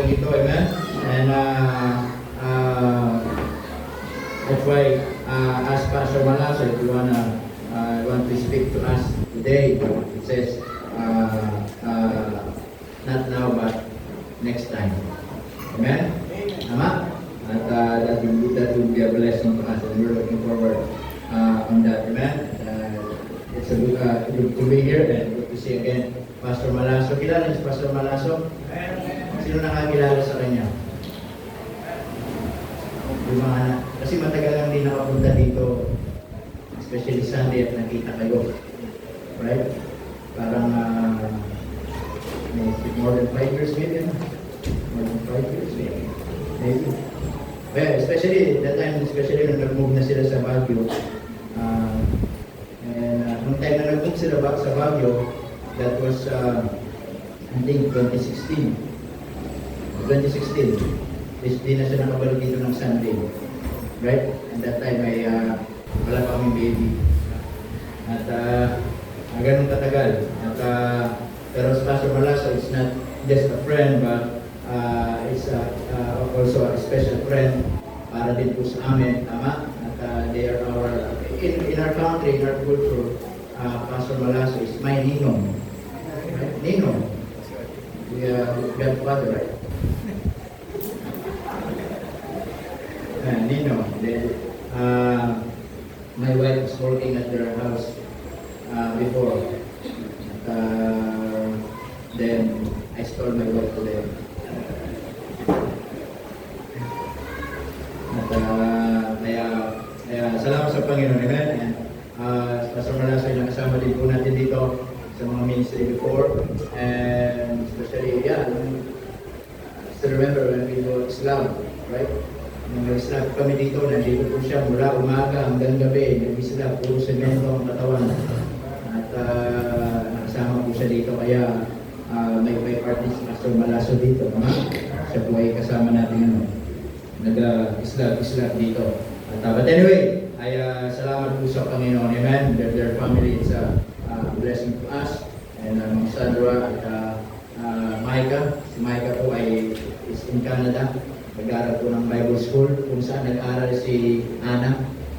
dito, amen? And that's why, as Pastor Malaso, if you want to speak to us today, it says, not now, but next time. Amen? Tama? At that will be a blessing to us, and we're looking forward on that. Amen? It's a good to be here and good to see again Pastor Malaso. Kilala niyo si Pastor Malaso? Sino nakakilala sa kanya? Yung mga anak. Kasi matagal lang din nakapunta dito, especially Sunday, at nakita kayo. Right? Parang more than 5 years maybe, no? More than 5 years maybe. Well, especially that time, especially nung nag-move na sila sa Baguio. Nung time na nag-move sila sa Baguio, that was, I think, 2016. 2016. Di na siya nakabalik dito ng Sunday. Right? And that time ay wala pa kaming baby. At ganun katagal. At pero si Pastor Malaso is not just a friend, but it's also a special friend para din po sa amin. Tama? At they are our, in our country, in our culture, Pastor Malaso is my ninong. Right? Ninong. We are godfather, right? Nino. Then, my wife was working at their house before. Then, I stole my wife to them. Kaya salamat sa Panginoon. Amen. And Pastor Malaso yung nakasama din po natin dito sa mga ministry before. And especially, still remember when we were Islam, right? Nung nag-slap kami dito, nandito po siya mula umaga hanggang gabi. Nag-slap, puro semento ang katawan. At nakasama po siya dito. Kaya may artist Pastor Malaso dito. Siya po ay kasama natin nag-slap dito. But anyway, ay salamat po sa Panginoon. Amen. Their family is a blessing to us. And Ma'am Sandra at Micah. Si Micah po is in Canada. Nag-aaral po ng Bible School, kung saan nag-aaral si Ana,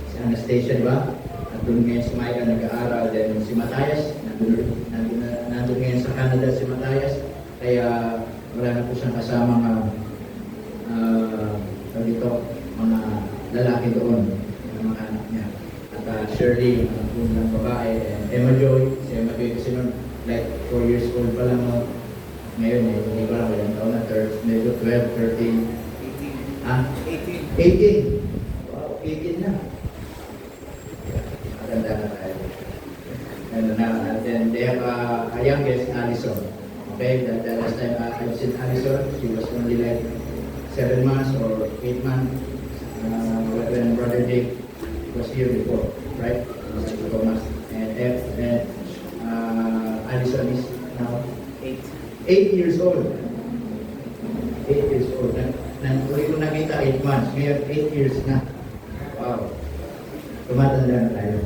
si Anastasia, diba? At doon ngayon si Micah nag-aaral, then si Matthias, nandun ngayon sa Canada si Matthias, kaya wala na po siyang kasama mga lalaki doon, mga anak niya. At Shirley, ang babae, Emma Joy, si Emma Joy kasi noon, like 4 years old pa lang, no? Ngayon, hindi pa lang, walang taon na, medyo 12, 13, 18. Wow, 18 na. Maganda na tayo. And then they have a youngest, Allison. Okay, the last time I've seen Allison, she was only like 7 months or 8 months when Brother Dick was here before, right? Thomas. And Allison is now 8 years old. 8 years old. Uli ko nakita 8 months. Ngayon 8 years na. Wow. Tumatanda na tayo.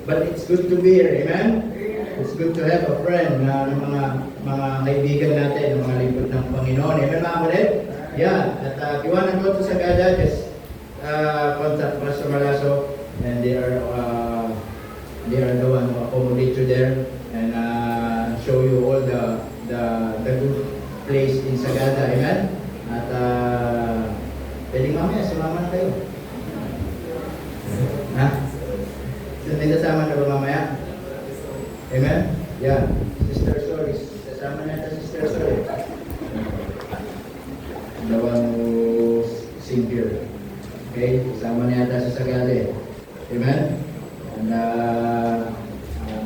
But it's good to be here. Amen? It's good to have a friend na mga kaibigan natin, mga lingkod ng Panginoon. Amen mga kapatid? Yeah. At if you want to go to Sagada, just contact Pastor Malaso, and they are the one who accommodate you there and show you all the good place in Sagada. Amen? At pwede mamaya, sumama na kayo. Ha? May kasama na ba mamaya? Amen? Yeah. Sister Sol, kasama na ito Sister Sol. The one who sing here. Okay? Kasama niya ito sa Sagada. Amen? And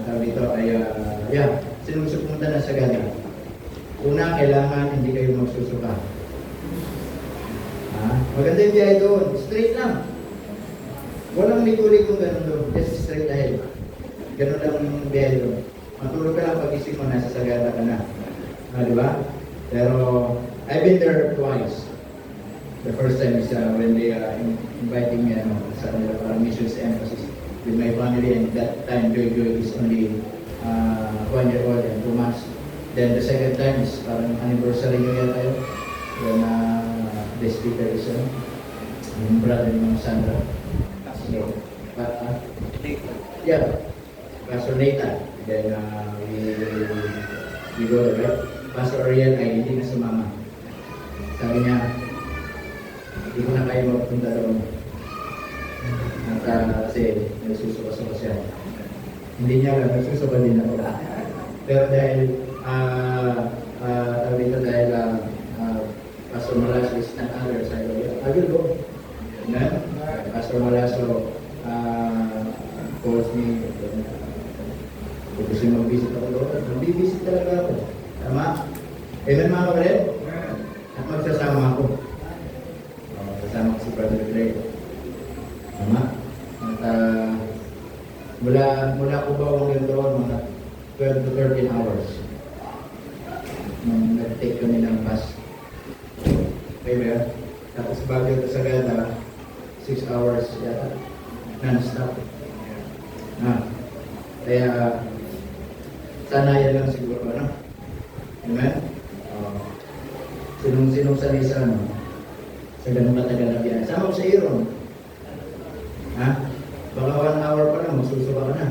tawag dito ay, sino gusto pumunta na Sagada? Una, kailangan hindi kayo magsusuka. Maganda yung biyahe doon. Straight lang. Walang ligo-ligo ganun doon. Just straight ahead. Ganun lang yung biyahe doon. Matulog ka lang pag-isip mo, nasa Sagada ka na. Diba? Pero, I've been there twice. The first time is when they inviting me sa missions emphasis with my family, and that time Joy is only 1 year old and 2 months. Then the second time is parang anniversary nyo yata yun. When yung brother ng Sandra. So, yeah, Pastor Nathan. Then, we go, right? Pastor Ariel ay hindi na sumama. Sabi niya, hindi ko na kayo magpunta doon. At kasi nagsusuka-suka siya. Hindi niya lang, nagsusuka din ako. Pero dahil, dahil Pastor Malaso is not others, I will go. Amen? Pastor Malaso calls me, kung gusto nyo mag-visit ako doon, mag-visit talaga ako. Tama? Amen mga kapatid? At magsasama ako. Kasama ko si Brother Greg. Tama? At mula ko ba hanggang doon, mga 12 to 13 hours. Nag-take kami ng bus. Okay ba? Tapos Baguio to Sagada, 6 hours yata. Non-stop. Kaya, sanayan lang siguro, ano? Amen? Sinong sanay sa ano? Sa ganun matagal na biyahe. Sama ko sa Iron. Ha? Baka 1 hour pa lang, masusuka ka na.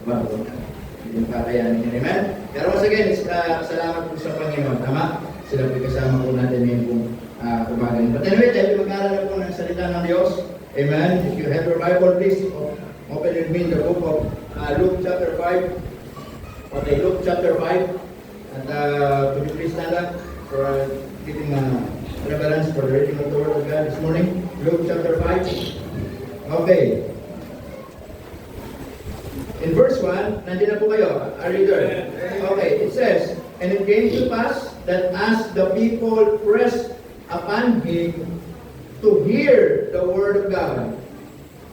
Bago na. Hindi yung kakayanin niya. Amen? Pero once again, salamat po sa Panginoon. Tama? Sila po kasama po natin ngayon kung kumagaling. But anyway, tayo mag-aaral na po ng salita ng Diyos. Amen? If you have your Bible, please open with me in the book of Luke chapter 5. Okay, Luke chapter 5. And could you please stand up for giving reverence for the reading of the Word of God this morning? Luke chapter 5. Okay. In verse 1, nandiyan na po kayo. Are you there? Okay, it says, "And it came to pass that as the people pressed upon him to hear the word of God,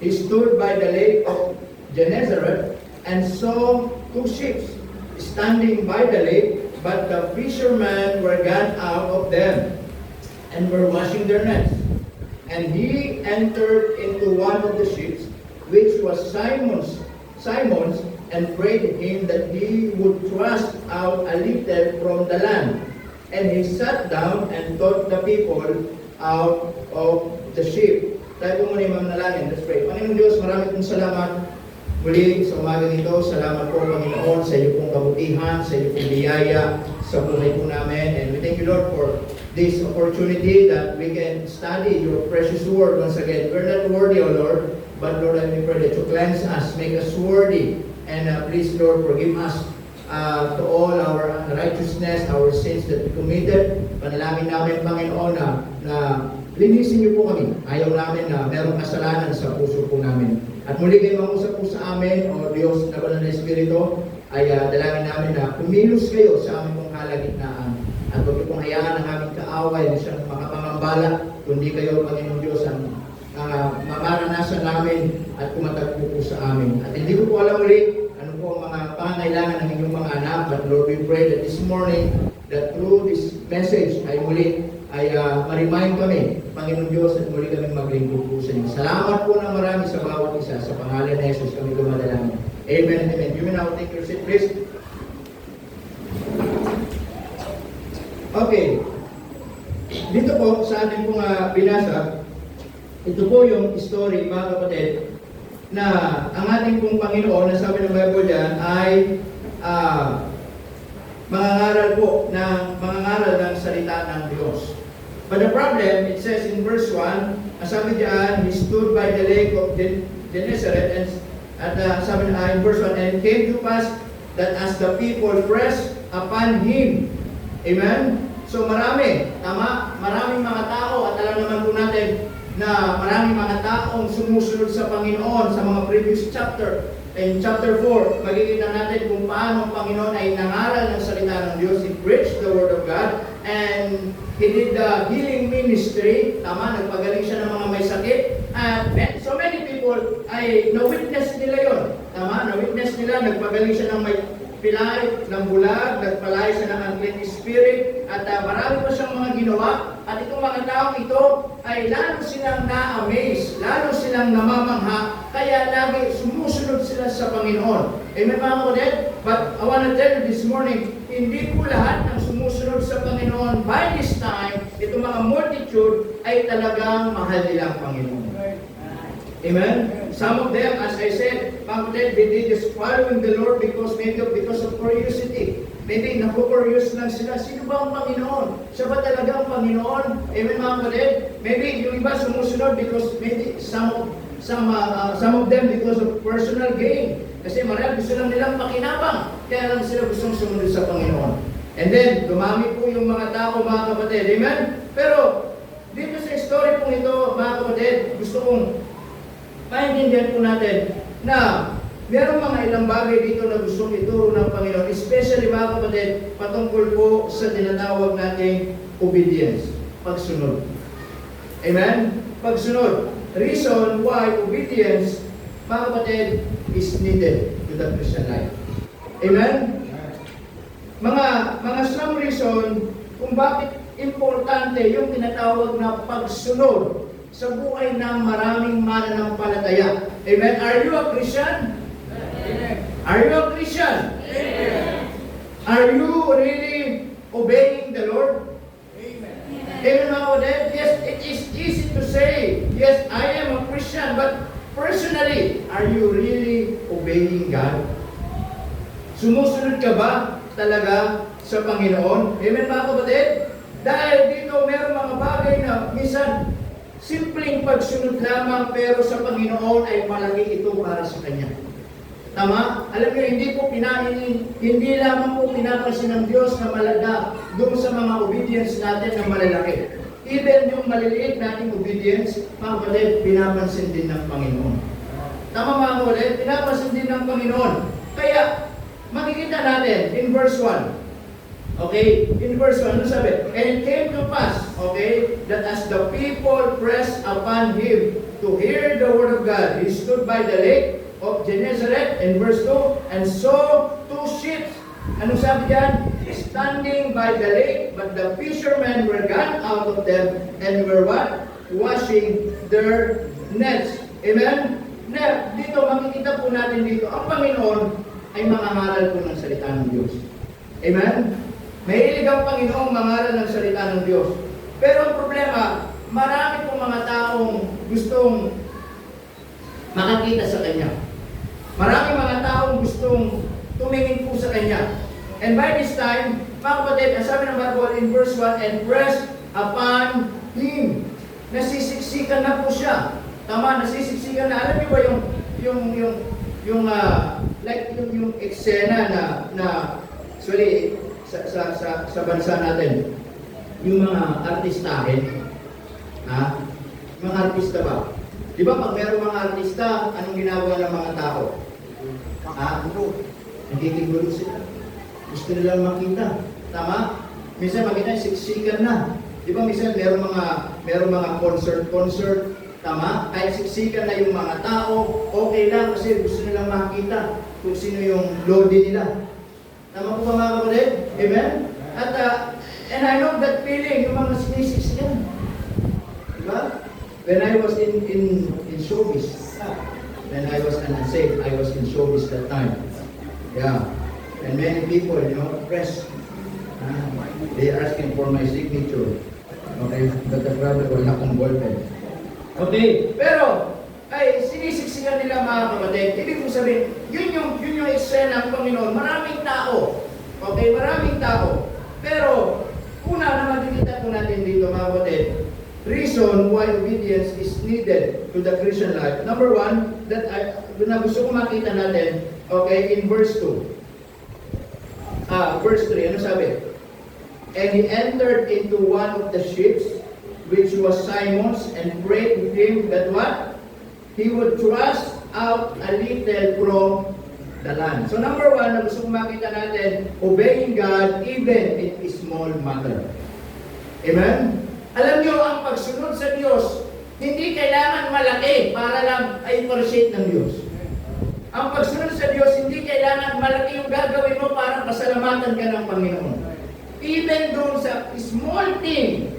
he stood by the lake of Gennesaret and saw 2 ships standing by the lake, but the fishermen were gone out of them and were washing their nets. And he entered into one of the ships, which was Simon's, and prayed him that he would thrust out a little from the land. And he sat down and taught the people out of the ship." Tayo po muna yung manalangin. Let's pray. Panginoon Diyos, marami pong salamat muli sa umaga nito. Salamat po, Panginoon, sa iyo pong kabutihan, sa iyo pong biyaya sa buhay po namin. And we thank you, Lord, for this opportunity that we can study your precious word once again. We're not worthy, O Lord, but Lord, I pray that you cleanse us, make us worthy. And please, Lord, forgive us to all our unrighteousness, our sins that we committed. Panalangin namin, Panginoon, na linisin niyo po kami. Ayaw namin na merong kasalanan sa puso po namin. At muli kayo mangusap po sa amin, O Diyos na Banal na Espiritu, ay dalangin namin na kumilos kayo sa aming pong kalagitnaan. At huwag pong hayaan ang aming kaaway na siyang makapangambala, kundi kayo, Panginoon Diyos, ang mamaranasan namin at kumatagpo po sa amin. At hindi ko po alam ulit ano po ang mga pangangailangan ng inyong mga anak, but Lord, we pray that this morning, that through this message ay muli ay ma-remind kami, Panginoon Diyos, at muli kami maglingkod po sa inyo. Salamat po ng marami sa bawat isa. Sa pangalan ni Jesus kami dumadalangin. Amen and amen. You may now take your seat, please. Okay. Dito po sa ating pong binasa, ito po yung story, mga kapatid, na ang ating pong Panginoon, na sabi ng Bible dyan, ay mangangaral ng salita ng Diyos. But the problem, it says in verse 1, sabi diyan, he stood by the lake of Gennesaret, and sabi in verse 1, and it came to pass that as the people pressed upon him. Amen? So marami, tama? Maraming mga tao, at alam naman po natin na maraming mga taong sumusunod sa Panginoon sa mga previous chapter. In chapter 4, makikita natin kung paano ang Panginoon ay nangaral ng salita ng Diyos. He preached the Word of God, and He did the healing ministry. Tama, nagpagaling siya ng mga may sakit. And so many people ay na-witness nila yon. Tama, na-witness nila, nagpagaling siya ng may pilay, ng bulag, nagpalay siya ng unclean spirit, at marami pa siyang mga ginawa. At itong mga taong ito ay lalo silang na-amaze, lalo silang namamangha, kaya lagi sumusunod sila sa Panginoon. Amen mga kapatid? But I want to tell you this morning, hindi po lahat ng sumusunod sa Panginoon by this time, itong mga multitude ay talagang mahal nilang Panginoon. Amen? Some of them, as I said, mga kapatid, they just following the Lord because of curiosity. Maybe naku-curious lang sila. Sino ba ang Panginoon? Siya ba talaga ang Panginoon? Amen, mga kapatid? Maybe yung iba sumusunod because maybe some of them because of personal gain. Kasi marami gusto lang nilang makinabang. Kaya lang sila gustong sumunod sa Panginoon. And then, dumami po yung mga tao, mga kapatid. Amen? Pero, dito sa story pong ito, mga kapatid, gusto kong maintindihan po natin na merong mga ilang bagay dito na gustong ituro ng Panginoon, especially mga kapatid, patungkol po sa tinatawag nating obedience, pagsunod. Amen? Pagsunod. Reason why obedience, mga kapatid, is needed to the Christian life. Amen? Mga some reason kung bakit importante yung tinatawag na pagsunod sa buhay ng maraming mananampalataya. Amen? Are you a Christian? Amen. Are you a Christian? Amen. Are you really obeying the Lord? Amen. Amen, mga kapatid? Yes, it is easy to say, yes, I am a Christian, but personally, are you really obeying God? Sumusunod ka ba talaga sa Panginoon? Amen, mga kapatid? Dahil dito, mayroong mga bagay na minsan, simpleng pagsunod lamang, pero sa Panginoon ay malaki ito para sa Kanya. Tama? Alam niyo, hindi lamang po pinapansin ng Diyos na malaga doon sa mga obedience natin na malalaki. Even yung maliliit nating obedience, mga kapatid, pinapansin din ng Panginoon. Tama, mga kapatid? Pinapansin din ng Panginoon. Kaya, makikita natin in verse 1. Okay? In verse 1, ano sabi? And it came to pass, okay, that as the people pressed upon him to hear the word of God, he stood by the lake of Gennesaret, in verse 2, and saw two ships. Ano sabi diyan? Standing by the lake, but the fishermen were gone out of them, and were what? Washing their nets. Amen? Now, dito, makikita po natin dito, ang Panginoon ay mangangaral po ng salita ng Diyos. Amen? Mahilig ang Panginoong mangaral ng salita ng Diyos. Pero ang problema, marami pong mga taong gustong makakita sa Kanya. Marami mga taong gustong tumingin po sa Kanya. And by this time, mga kapatid, ang sabi ng Bible in verse 1, and pressed upon Him. Nasisiksikan na po siya. Tama, nasisiksikan na. Alam niyo ba yung eksena na sorry, sa bansa natin, yung mga artistahin, mga artista ba? Di ba pag mayroong mga artista, anong ginagawa ng mga tao? Nagkikigulo sila. Gusto nilang makita. Tama? Minsan makita, siksikan na. Di ba minsan mayroong mga concert, tama? Kahit siksikan na yung mga tao, okay lang kasi gusto nilang makita kung sino yung lodi nila. Tama po ba, mga kapatid? Amen? At, and I know that feeling, yung mga sinisiksikan. Diba? When I was in showbiz, when I was unsaved, I was in showbiz that time. Yeah. And many people, press, they are asking for my signature. Okay? But the problem, wala akong ballpen. Okay? Pero, ay sinisiksikan nila, mga kapatid. Ibig mo sabihin, yun yung eksena ng Panginoon. Maraming tao. Okay? Maraming tao. Pero, una na makikita po natin dito, mga kapatid, reason why obedience is needed to the Christian life. Number one, na gusto ko makita natin, okay, in verse 2. Verse 3, ano sabi? And he entered into one of the ships, which was Simon's, and prayed with him that what? He would thrust out a little from the land. So number one, na gusto kong makita natin, obeying God even in a small matter. Amen? Alam niyo, ang pagsunod sa Diyos, hindi kailangan malaki para lang i-appreciate ng Diyos. Ang pagsunod sa Diyos, hindi kailangan malaki yung gagawin mo para pasalamatan ka ng Panginoon. Even doon sa small thing,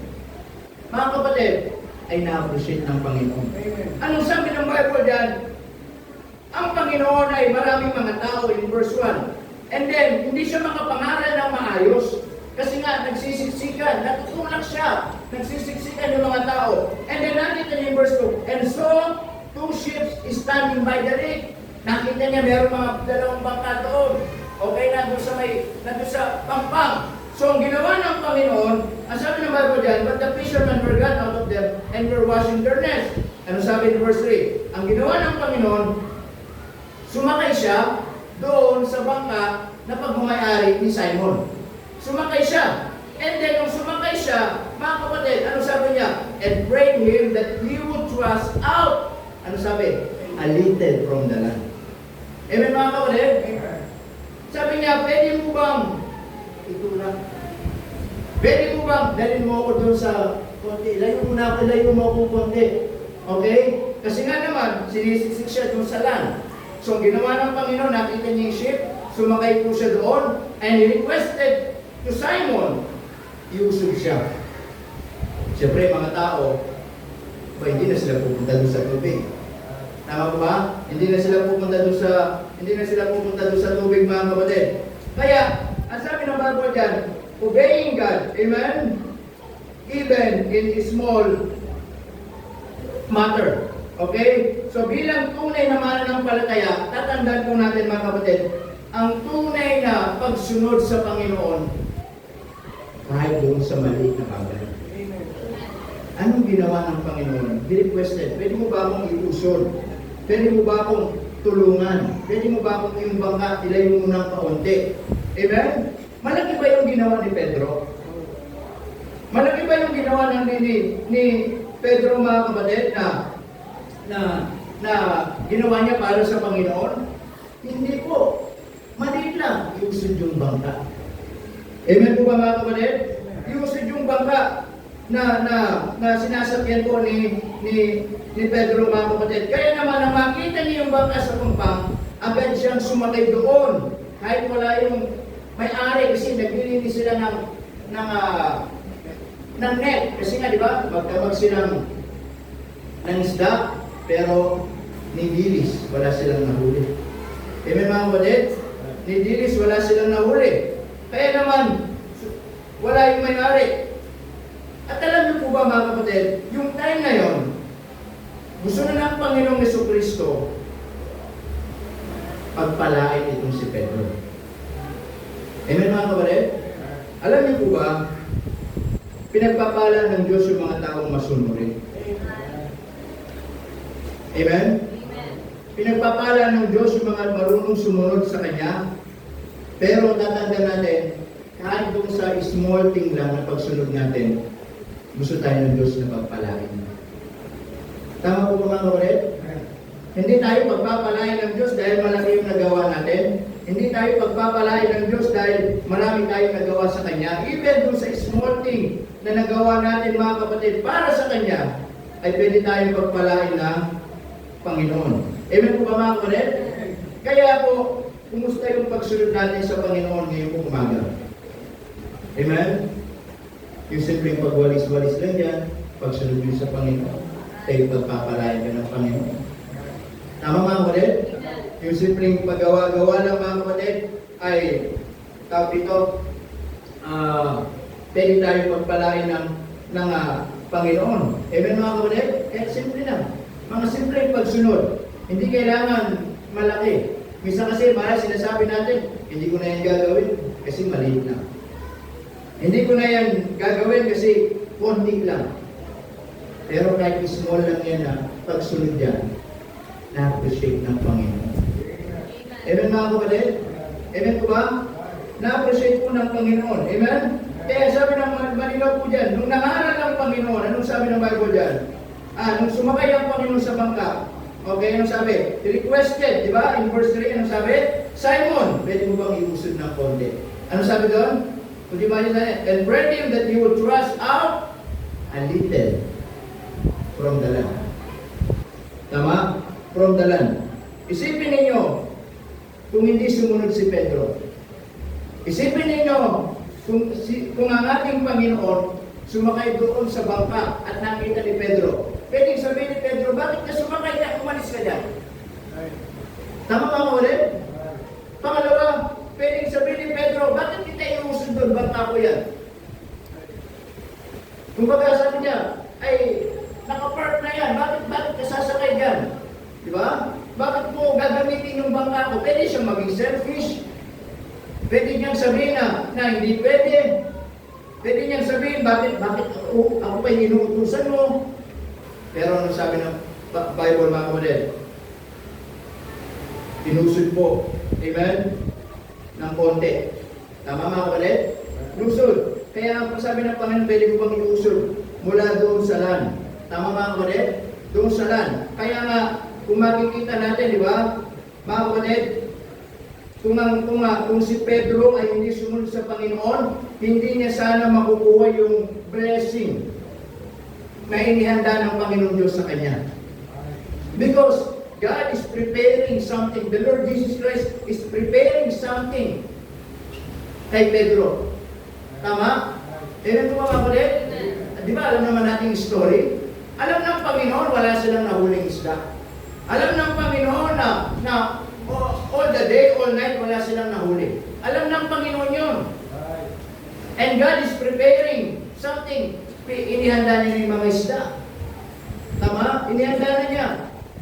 mga kapatid, ay na-appreciate ng Panginoon. Anong sabi ng Bible dyan? Ang Panginoon ay maraming mga tao in verse 1. And then, hindi siya makapangaral ng maayos. Kasi nga, nagsisiksikan, natutulak siya. Nagsisiksikan yung mga tao. And then nakita niya yung verse 2. And so, 2 ships is standing by the lake. Nakita niya meron mga dalawang bangka doon. Okay, nandun sa pampang. So, ang ginawa ng Panginoon, ang sabi ng Bible dyan, but the fishermen were gone out of them and were washing their nets. Ano sabi in verse 3? Ang ginawa ng Panginoon, sumakay siya doon sa bangka na pagmamayari ni Simon. Sumakay siya. And then, nung sumakay siya, mga kapatid, ano sabi niya? And prayed him that he would thrust out. Ano sabi? A little from the land. Amen, mga kapatid? Sabi niya, pwede mo bang ito lang? Pwede mo bang dalhin mo ako doon sa konti? Ilayo mo ako konti. Okay? Kasi nga naman, sinisisik siya doon sa land. So, ang ginawa ng Panginoon, nakita niya yung ship, sumakay po siya doon, and he requested to Simon, iusog siya. Siyempre, mga tao, hindi na sila pupunta doon sa tubig. Tama po ba? Hindi na sila pupunta doon sa tubig, mga kapatid. Kaya, ang sabi ng Bible dyan, obeying God, amen? Even in a small matter. Okay? So bilang tunay na mananampalataya, tatandaan po natin mga kapatid, ang tunay na pagsunod sa Panginoon, kahit doon sa maliit na bagay. Anong ginawa ng Panginoon? He requested, pwede mo ba akong iusod? Pwede mo ba akong tulungan? Pwede mo ba akong yung bangka, ilayo mo ng kaunti? Amen? Malaki ba yung ginawa ni Pedro? Malaki ba yung ginawa ni Pedro, mga kapatid, na ginawa niya para sa Panginoon? Hindi po. Maliit lang. Iusod yung bangka. Amen po ba, mga kapatid? Iusod yung bangka na sinasakyan po ni Pedro, mga kapatid. Kaya naman, nang makita niya yung bangka sa pampang, agad siyang sumakay doon. Kahit wala yung may-ari, kasi naglilinis sila ng net. Kasi nga, di ba, magkamag silang ng isda, pero nidilis, wala silang nahuli. Amen, mga kapatid? Nidilis, wala silang nahuli. Kaya naman, wala yung may-ari. At alam niyo po ba, mga kapatid, yung time na yon, gusto na ng Panginoong Jesucristo pagpalain itong si Pedro. Amen, mga kapatid? Alam niyo po ba, pinagpapala ng Diyos yung mga taong masunurin. Amen? Pinagpapala ng Diyos yung mga marunong sumunod sa Kanya. Pero tatanda natin, kahit doon sa small thing lang na pagsunod natin, gusto tayo ng Diyos na pagpalain. Tama po ba, mga kapatid? Hindi tayo pagpapalain ng Diyos dahil malaki yung nagawa natin. Hindi tayo pagpapalain ng Diyos dahil marami tayong nagawa sa Kanya. Even doon sa small thing na nagawa natin, mga kapatid, para sa Kanya, ay pwede tayong pagpalain ng Panginoon. Amen po ba, mga kapatid? Kaya po, kumusta yung pagsunod natin sa Panginoon ngayong pong umaga? Amen? Yung simpleng pagwalis-walis lang yan, pagsunod yun sa Panginoon, tayo pagpapalain ka ng Panginoon. Tama, mga kapatid? Yung simpleng paggawa-gawa ng mga kapatid ay tawag dito, pwede tayo pagpalain ng Panginoon. Amen, mga kapatid? Simple lang. Mga simpleng pagsunod. Hindi kailangan malaki. Minsan kasi, sinasabi natin, hindi ko na yan gagawin kasi maliit lang. Hindi ko na yan gagawin kasi konti lang. Pero kahit small lang yan na pagsunod yan, na-appreciate ng Panginoon. Amen, mga kapatid? Amen po ba? Na-appreciate po ng Panginoon. Amen? Kaya sabi ng Manila po dyan, nung nangaral ng Panginoon, anong sabi ng Bible dyan? Nung sumakay ang Panginoon sa bangka, okay, anong sabi? He requested, di ba? In verse 3, anong sabi? Simon, pwede mo bang iusod ng konti? Anong sabi doon? Kung di ba niya and pray him that he would thrust out a little from the land. Tama? From the land. Isipin ninyo, kung hindi sumunod si Pedro. Isipin ninyo, kung ang ating Panginoon sumakay doon sa bangka at nakita ni Pedro. Pwedeng sabihin ni Pedro, bakit ka sumakay na? Umalis ka dyan. Tama ba mo ulit? Pangalawa, pwedeng sabihin ni Pedro, bakit kita iusod doon? Bangka ko yan. Kumbaga sabi niya, ay, nakapark na yan, bakit ka sasakay dyan? Di ba? Bakit mo gagamitin yung bangka ko? Pwede siyang maging selfish. Pwede niyang sabihin na hindi pwede. Pwede niyang sabihin, bakit ako pa yung inuutusan mo? Pero ano sabi ng Bible, mga kapatid? Tinusod po, amen, ng konti. Tama, mga kapatid? Lusod. Kaya ang sabi ng Panginoon, pwede mo bang iusod mula doon sa land? Tama, mga kapatid? Doon sa land. Kaya nga, kung makikita natin, di ba, mga kapatid, kung si Pedro ay hindi sumunod sa Panginoon, hindi niya sana makukuha yung blessing na inihanda ng Panginoon Diyos sa kanya. Because God is preparing something. The Lord Jesus Christ is preparing something kay Pedro. Tama? Amen po mga kapatid? Di ba alam naman natin yung story? Alam ng Panginoon, wala silang nahuling isda. Alam ng Panginoon na all the day, all night, wala silang nahuli. Alam ng Panginoon yun. And God is preparing something. Inihanda niya yung mga isda. Tama? Inihanda na niya.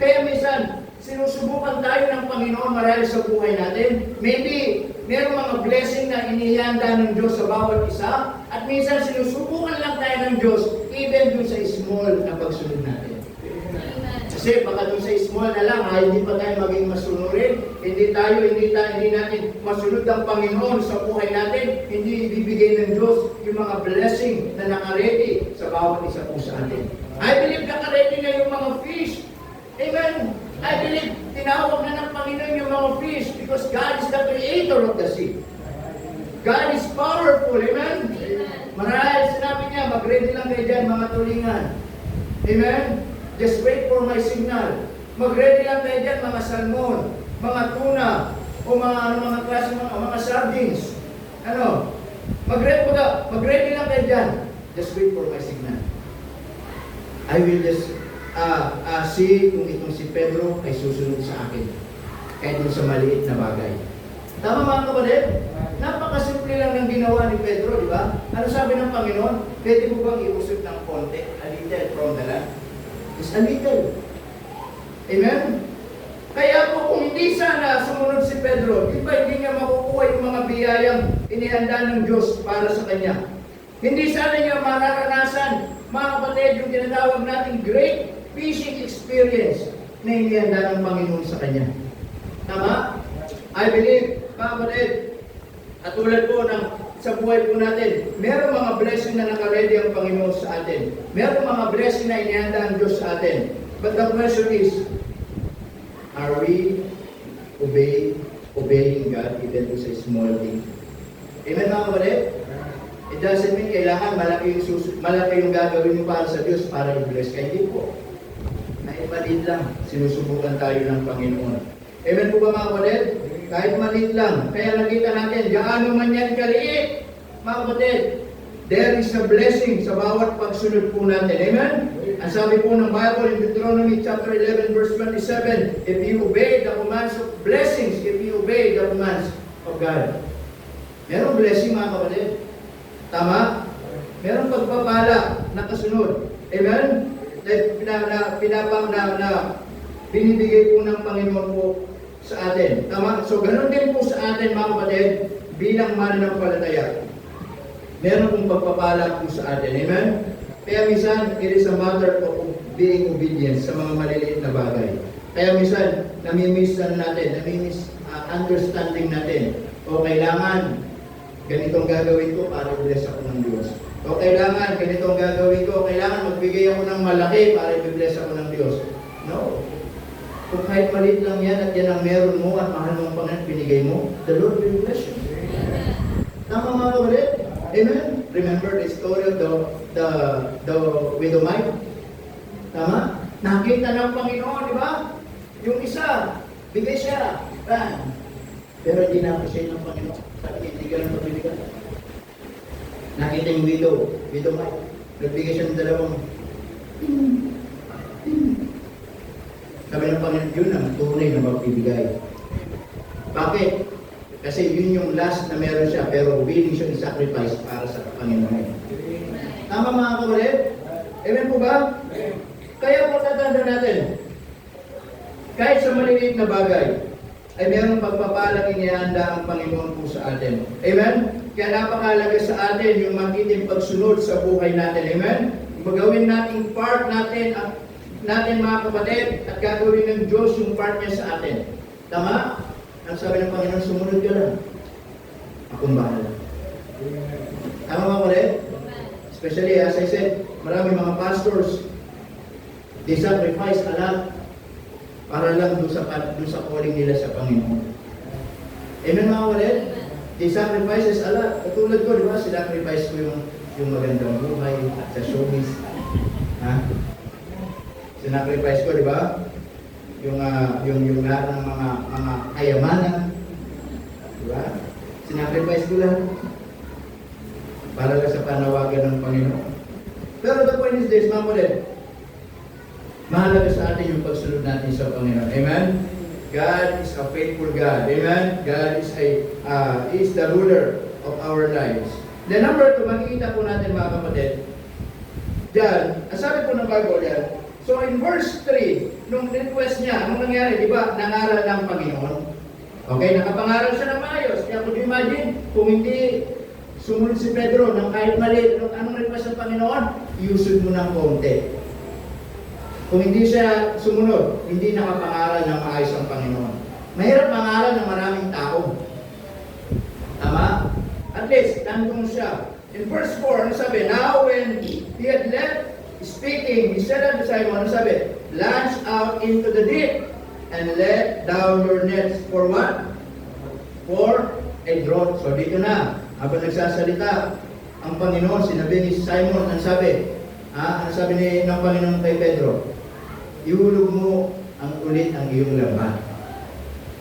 Kaya minsan, sinusubukan tayo ng Panginoon marahil sa buhay natin. Maybe, mayroong mga blessing na inihanda ng Diyos sa bawat isa. At minsan, sinusubukan lang tayo ng Diyos even dun sa small na pagsunod natin. Kasi baka doon sa small na lang, hindi pa tayo maging masunurin. Hindi natin masunod ang Panginoon sa buhay natin. Hindi ibibigay ng Diyos yung mga blessing na nakaredy sa bawat isa po sa atin. I believe nakaredy na yung mga fish. Amen. I believe tinawag na ng Panginoon yung mga fish because God is the creator of the sea. God is powerful. Amen. Marahil sinabi niya, mag-ready lang kayo dyan mga tulingan. Amen. Just wait for my signal. Mag-ready lang tayo dyan, mga salmon, mga tuna, o mga klase, mga sardines. Mag-ready lang tayo dyan. Just wait for my signal. I will just see kung itong si Pedro ay susunod sa akin. Kahit sa maliit na bagay. Tama mga kapatid? Napakasimple lang ng ginawa ni Pedro, di ba? Ano sabi ng Panginoon? Pwede mo bang iusap ng konti? A little from the land? Is a little. Amen? Kaya po kung hindi sana sumunod si Pedro, di ba hindi niya makukuha yung mga biyayang inihanda ng Diyos para sa kanya? Hindi sana niya mararanasan, mga kapatid, yung tinatawag nating great fishing experience na inihanda ng Panginoon sa kanya. Tama? I believe, mga kapatid, katulad po ng sa buhay po natin, merong mga blessing na nakaredy ang Panginoon sa atin. Merong mga blessing na inihanda ang Diyos sa atin. But the question is, are we obeying God even to say small thing? Amen mga kapatid? It doesn't mean kailangan malaki yung gagawin mo para sa Diyos para i-bless ka. Hindi po. Naipalit lang, sinusubukan tayo ng Panginoon. Amen po ba mga kapatid? Kahit maliit lang. Kaya nakita natin, gaano man yan kaliit, mga kapatid, there is a blessing sa bawat pagsunod po natin. Amen? Ang sabi po ng Bible in Deuteronomy chapter 11 verse 27, if you obey the commands of blessings, if you obey the commands of God. Merong blessing mga kapatid. Tama? Merong pagpapala na kasunod. Amen? Binibigay po ng Panginoon po sa atin. Tama? So, ganun din po sa atin, mga kapatid, bilang mananampalataya. Meron pong pagpapala po sa atin. Amen? Kaya minsan, it is a matter of being obedient sa mga maliliit na bagay. Kaya minsan, namimiss understanding natin. O kailangan, ganitong gagawin ko para i-bless ako ng Diyos. O kailangan, ganitong gagawin ko, kailangan magbigay ako ng malaki para i-bless ako ng Diyos. No. Kung kahit maliit lang yan at yan ang meron mo at mahal mo ang Panginoon pinigay mo, the Lord will bless you. Tama mga kapatid? Amen? Remember the story of the widowmite? Tama? Nakita ng Panginoon, di ba? Yung isa, bigay siya. Bang! Pero hindi na-appreciate ng Panginoon. Sabi, hindi ka lang pabibigyan. Nakita yung widowmite. Nagbigay siya ng dalawang sabi ng Panginoon, yun ang tunay na magbibigay. Bakit? Kasi yun yung last na meron siya, pero willing siya i-sacrifice para sa Panginoon. Tama mga kapatid? Amen po ba? Kaya po tatanda natin, kahit sa maliliit na bagay, ay mayroong pagpapalang inihanda ang Panginoon po sa atin. Amen? Kaya napakalaga sa atin yung makiting pagsunod sa buhay natin. Amen? Magawin nating part natin mga kapatid at gagawin ng Diyos yung part niya sa atin. Tama? Ang sabi ng Panginoon, sumunod ka lang. Akong bahala. Tama mga kapatid? Especially as I said, marami mga pastors, they sacrifice a lot para lang doon sa calling nila sa Panginoon. Amen mga kapatid? They sacrifices a lot. Katulad ko, di ba? Sinacrifice ko yung magandang buhay at sa showbiz. Ha? Sinacrifice ko, di ba? Yung lahat ng mga kayamanan. Di ba? Sinacrifice ko lang para lang sa panawagan ng Panginoon. Pero the point is this, mga kapatid, mahalaga sa atin yung pagsunod natin sa Panginoon. Amen? God is a faithful God. Amen? God is the ruler of our lives. The number 2, makikita po natin mga kapatid, diyan, sabi po ng Bible yan, so in verse 3, nung request niya, anong nangyari, di ba, nangaral ng Panginoon. Okay, nakapangaral siya ng maayos. Kaya kung imagine, kung hindi sumunod si Pedro ng kahit mali, anong request ng Panginoon, iusod mo ng konti. Kung hindi siya sumunod, hindi nakapangaral ng maayos ang Panginoon. Mahirap mangaral ng maraming tao. Tama? At least, nandun siya. In verse 4, ano sabi? Now when he had left speaking, he said unto Simon, ano sabi? Launch out into the deep and let down your nets for what? For a draught. So dito na, habang nagsasalita, ang Panginoon, sinabi ni Simon, ano sabi? Ano sabi ng Panginoon kay Pedro? Ihulog mo ulit ang iyong lambat.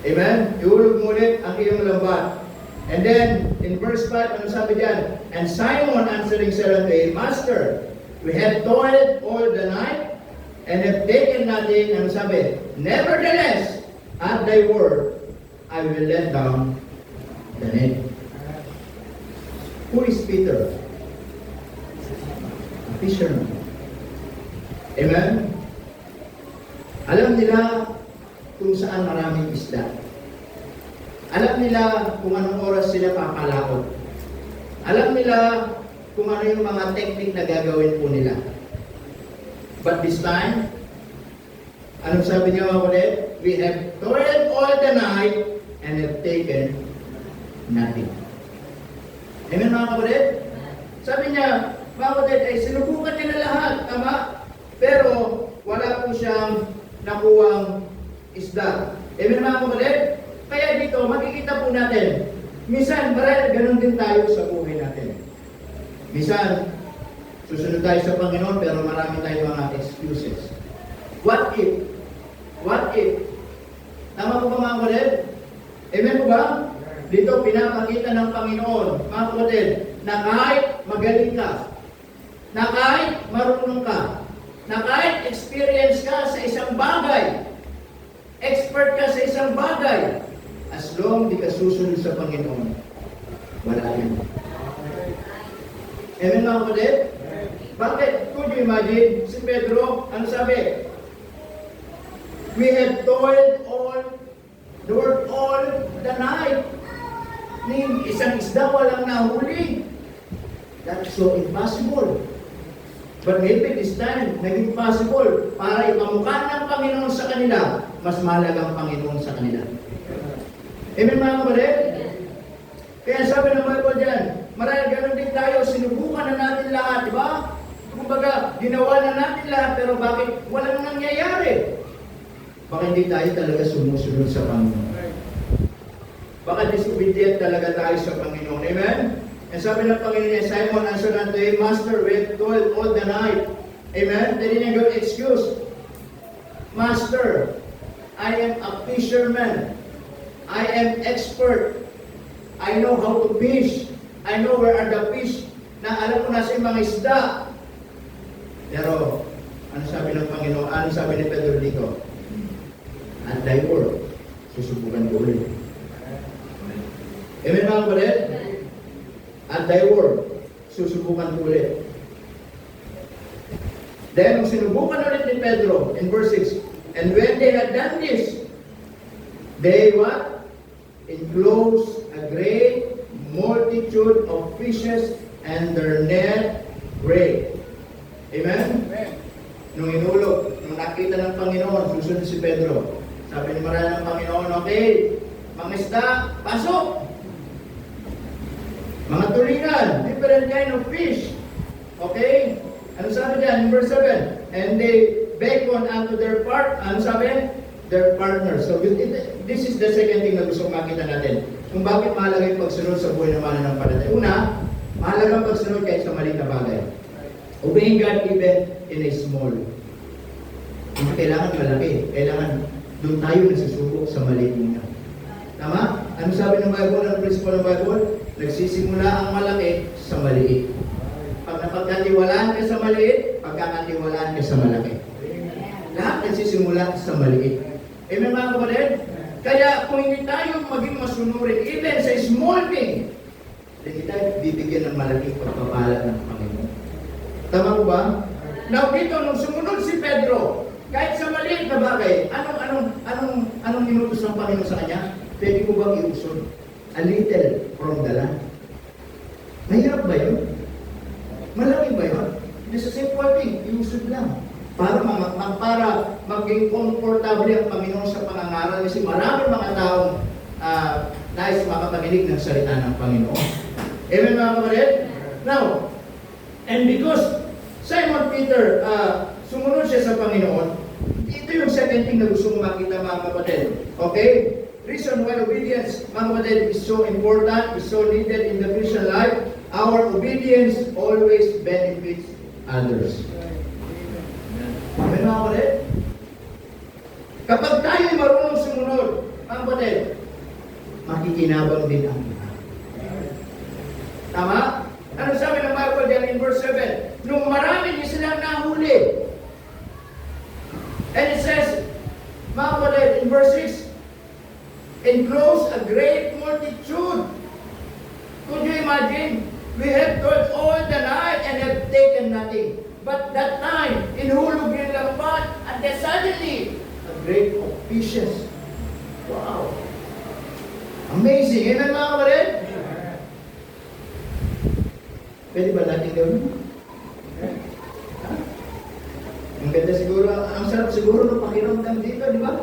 Amen? Ihulog mo ulit ang iyong lambat. And then, in verse 5, ano sabi diyan? And Simon answering said unto him, Master, we have toiled all the night, and have taken nothing. Ano sabi? Nevertheless, at thy word, I will let down the net. Who is Peter? A fisherman. Amen? Alam nila kung saan maraming isda. Alam nila kung anong oras sila papalaot. Alam nila kung ano yung mga technique na gagawin po nila. But this time, anong sabi niya mga kulit? We have toiled all the night and have taken nothing. Amen mga kulit? Sabi niya, mga kulit, ay sinubukan niya na lahat, tama? Pero wala po siyang nakuwang isda. Amen mga kulit? Kaya dito, makikita po natin, minsan, marahil ganun din tayo sa buhay natin. Minsan, susunod tayo sa Panginoon, pero marami tayong mga excuses. What if? What if? Tama po ba mga kulit? Amen po ba? Dito, pinapakita ng Panginoon, mga kulit, na kahit magaling ka, na kahit marunong ka, na kahit experience ka sa isang bagay, expert ka sa isang bagay, as long di ka susunod sa Panginoon, wala yun. Amen mga kapatid? Bakit? Could you imagine? Si Pedro, ano sabi? We have toiled all the night. Isang isda walang nahuli. That's so impossible. But maybe this time, naging possible para ipamukha ng Panginoon sa kanila, mas mahalagang Panginoon sa kanila. Amen mga kapatid? Kaya sabi ng Bible dyan, marahil ganun din tayo, sinubukan na natin lahat, di ba? Kumbaga, ginawa na natin lahat, pero bakit walang nangyayari? Baka hindi tayo talaga sumusunod sa Panginoon. Baka disobedient talaga tayo sa Panginoon. Amen? And sabi ng Panginoon niya, Simon answered unto him, Master, we have toiled all the night. Amen? They didn't go excuse. Master, I am a fisherman. I am expert. I know how to fish. I know where are the fish. Na alam ko nasa mga isda. Pero, ano sabi ng Panginoon? Ano sabi ni Pedro dito? At thy word, susubukan ko ulit. Amen mga kapatid? At thy word, susubukan ko ulit. Then, nung sinubukan ulit ni Pedro, in verse 6, and when they had done this, they what? Enclosed a great multitude of fishes, and their net break. Amen? Nung inulog, nung nakita ng Panginoon, susunod si Pedro. Sabi ni Maria ng Panginoon, okay, mga isda, pasok! Mga tulingan, different kind of fish. Okay? Ano sabi dyan in verse 7? And they beckoned unto their part, ano sabi? Their partners. So this is the second thing na gusto makita natin. Kung bakit mahalaga yung pagsunod sa buhay ng mananampalataya. Una, mahalaga ang pagsunod kahit sa maliit na bagay. Obeying God even in a small. Hindi kailangan malaki. Kailangan doon tayo nagsusubok sa maliit niya. Tama? Ano sabi ng Bible, ang principle ng Bible? Nagsisimula ang malaki sa maliit. Pag napagkatiwalaan ka sa maliit, pagkakatiwalaan ka sa malaki. Lahat nagsisimula sa maliit. Amen mga kapatid? Kaya kung hindi tayo maging masunurin, even sa small thing, hindi tayo bibigyan ng malaking pagpapala ng Panginoon. Tama ko ba? Now dito, nung sumunod si Pedro, kahit sa maliit na bagay, anong minutos ng Panginoon sa kanya? Pwede ko bang iusod? A little from the land. Mahirap ba yun? Malaki ba yun? It's a simple thing, iusod lang. Para maging komportable ang Panginoon sa pangangaral kasi maraming mga taong nais makapaginig ng salita ng Panginoon. Amen mga kapatid? Now, and because Simon Peter sumunod siya sa Panginoon, ito yung second thing na gusto mo makita mga kapatid. Okay? Reason why obedience, mga kapatid, is so important, is so needed in the Christian life. Our obedience always benefits others. Amen mga kapatid? Kapag tayo marunong sumunod, mga kapatid, makikinabang din ang iba. Tama? Ano sabi ng Bible dyan in verse 7? Nung marami niya silang nahuli. And it says, mga kapatid, in verse 6, enclose a great multitude. Could you imagine? We have toiled all the night and have taken nothing. But that time, inhulog yung lambat, and then suddenly, a great of fishes. Wow! Amazing! Amen mga kapatid? Pwede ba natin gawin? Ang ganda siguro, ang sarap siguro ng pakiramdam dito, di ba?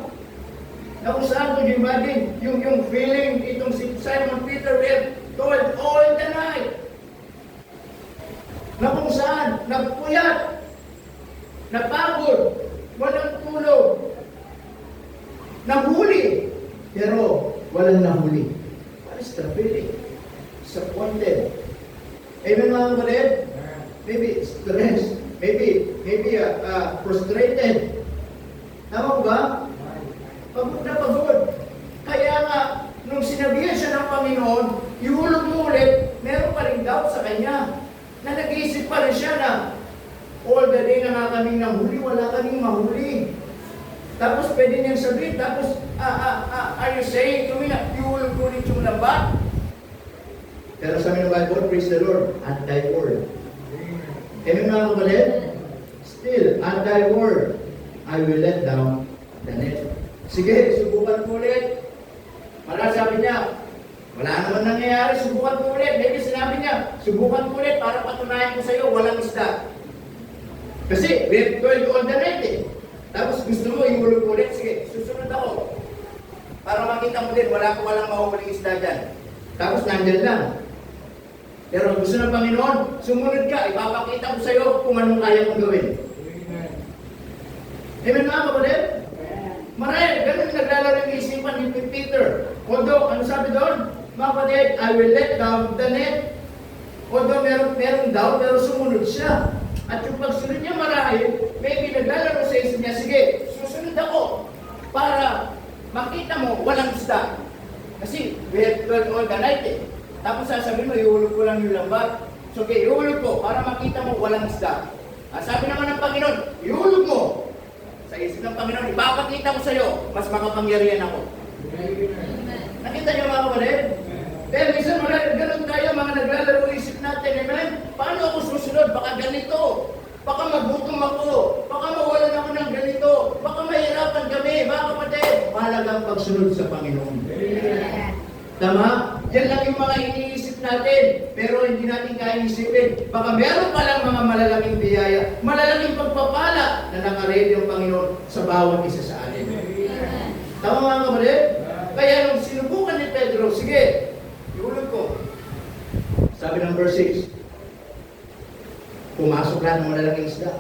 Na kung saan kung imagine, yung feeling, itong si Simon Peter, we have toiled all the night. Na kung saan, nagpuyat, napagod, walang tulog, nahuli, pero walang nahuli. What is the feeling? Disappointed. Amen mga kapatid? Maybe stressed, maybe frustrated. Tama ba? Pagod na pagod. Kaya nga, nung sinabihan siya ng Panginoon, ihulog mo ulit, meron pa rin doubt sa kanya. Na nag-iisip pa rin siya na all the day na nga kaming nahuli, wala kaming mahuli. Tapos pwede niyang sabihin, tapos, are you saying to me na ihulog mo ulit yung lambat? Pero sa amin ng Bible, praise the Lord, at thy word. Amen mga kapatid? Still, at thy word, I will let down the net. Sige, subukan mo ulit. Sabi niya, wala naman nangyayari, subukan ko ulit. Maybe sinabi niya, subukan ko ulit para patunayan ko sa iyo, walang isda. Kasi, we have toiled all the night eh. Tapos gusto mo, ihulog ko ulit. Sige, susunod ako. Para makita mo din, walang mahuhuling isda dyan. Tapos nandyan lang. Pero gusto ng Panginoon, sumunod ka, ipapakita ko sa iyo kung anong kaya mong gawin. Amen mga kapatid? Marahil, ganun naglalaro yung isipan ni Peter. Although, ano sabi doon? Mga kapatid, I will let down the net. Although merong doubt, pero sumunod siya. At yung pagsunod niya marahil, maybe naglalaro sa isip niya, sige, susunod ako para makita mo walang isda. Kasi we have toiled all the night eh. Tapos sasabihin mo, ihulog ko lang yung lambat. So okay, ihulog ko para makita mo walang isda. Sabi naman ng Panginoon, ihulog mo. Sa isip ng Panginoon, ipapakita ko sa iyo, mas makapangyarihan ako. Nakita niyo mga kapatid? Kaya minsan ganun tayo, mga naglalaro isip natin, amen? Paano ako susunod? Baka ganito. Baka magutom ako. walang pagsunod sa Panginoon. Tama? Yan lang yung mga iniisip natin, pero hindi natin kaya isipin. Baka meron palang mga malalaking biyaya, malalaking pagpapala na nakaredy ang Panginoon sa bawat isa sa atin. Tama mga kapatid? Kaya nung sinubukan ni Pedro, sige, iulog ko. Sabi ng verse 6, pumasok lahat ng malalaking isda.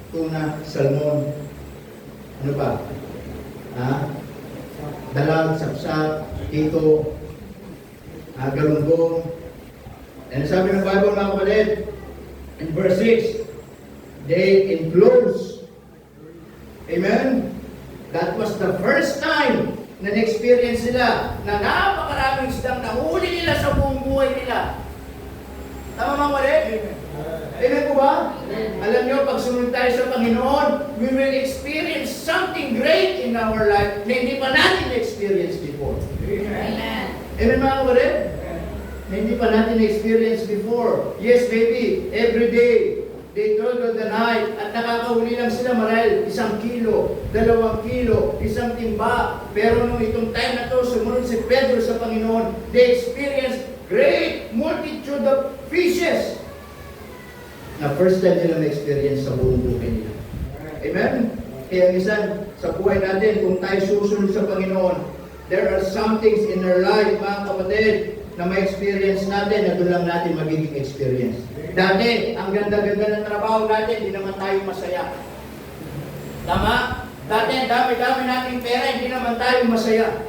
Tuna, salmon, ano pa? Dalag, sapsap, hito, galunggong. And sabi ng Bible mga kapatid, in verse 6, they enclose. Amen? That was the first time na na-experience nila na napakaraming isdang nahuli nila sa buong buhay nila. Tama mga kapatid? Amen po ba? Alam nyo, pag sumunod tayo sa Panginoon, we will experience something great in our life na hindi pa natin na-experience before. Amen. Amen mga kapatid? Na hindi pa natin na-experience before. Yes, baby, every day, they toil the night, at nakakahuli lang sila marahil 1 kilo, 2 kilo, 1 timba. Pero nung itong time na to, sumunod si Pedro sa Panginoon, they experienced great multitude of fishes. Na first time nila na-experience sa buong buhay nila. Amen? Kaya minsan, sa buhay natin, kung tayo susunod sa Panginoon, there are some things in our life, mga kapatid, na ma-experience natin, na doon lang natin magiging experience. Dati, ang ganda-ganda ng trabaho natin, hindi naman tayo masaya. Tama? Dati, ang dami-dami nating pera, hindi naman tayo masaya.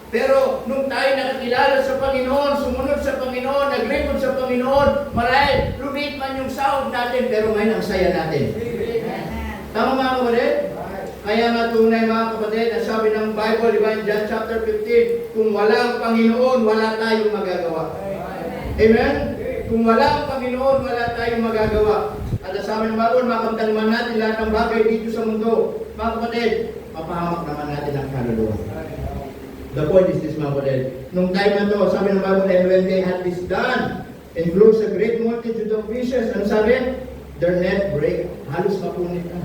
Pero, nung tayo nakakilala sa Panginoon, sumunod sa Panginoon, naglingkod sa Panginoon, marahil, lumiit man yung sahod natin, pero ngayon ang saya natin. Tama mga kapatid? Kaya nga tunay mga kapatid, ang sabi ng Bible, diba, in John chapter 15, kung wala ang Panginoon, wala tayong magagawa. Amen? Kung wala ang Panginoon, wala tayong magagawa. At ang sabi ng Bible, makamdalman natin lahat ng bagay dito sa mundo. Mga kapatid, mapahamak naman natin ang kaluluwa. The point is this, mga kapatid. Nung time na to, sabi ng Bible, and when they had this done, and close a great multitude of fishes, ano sabi? Their net break. Halos mapunit na.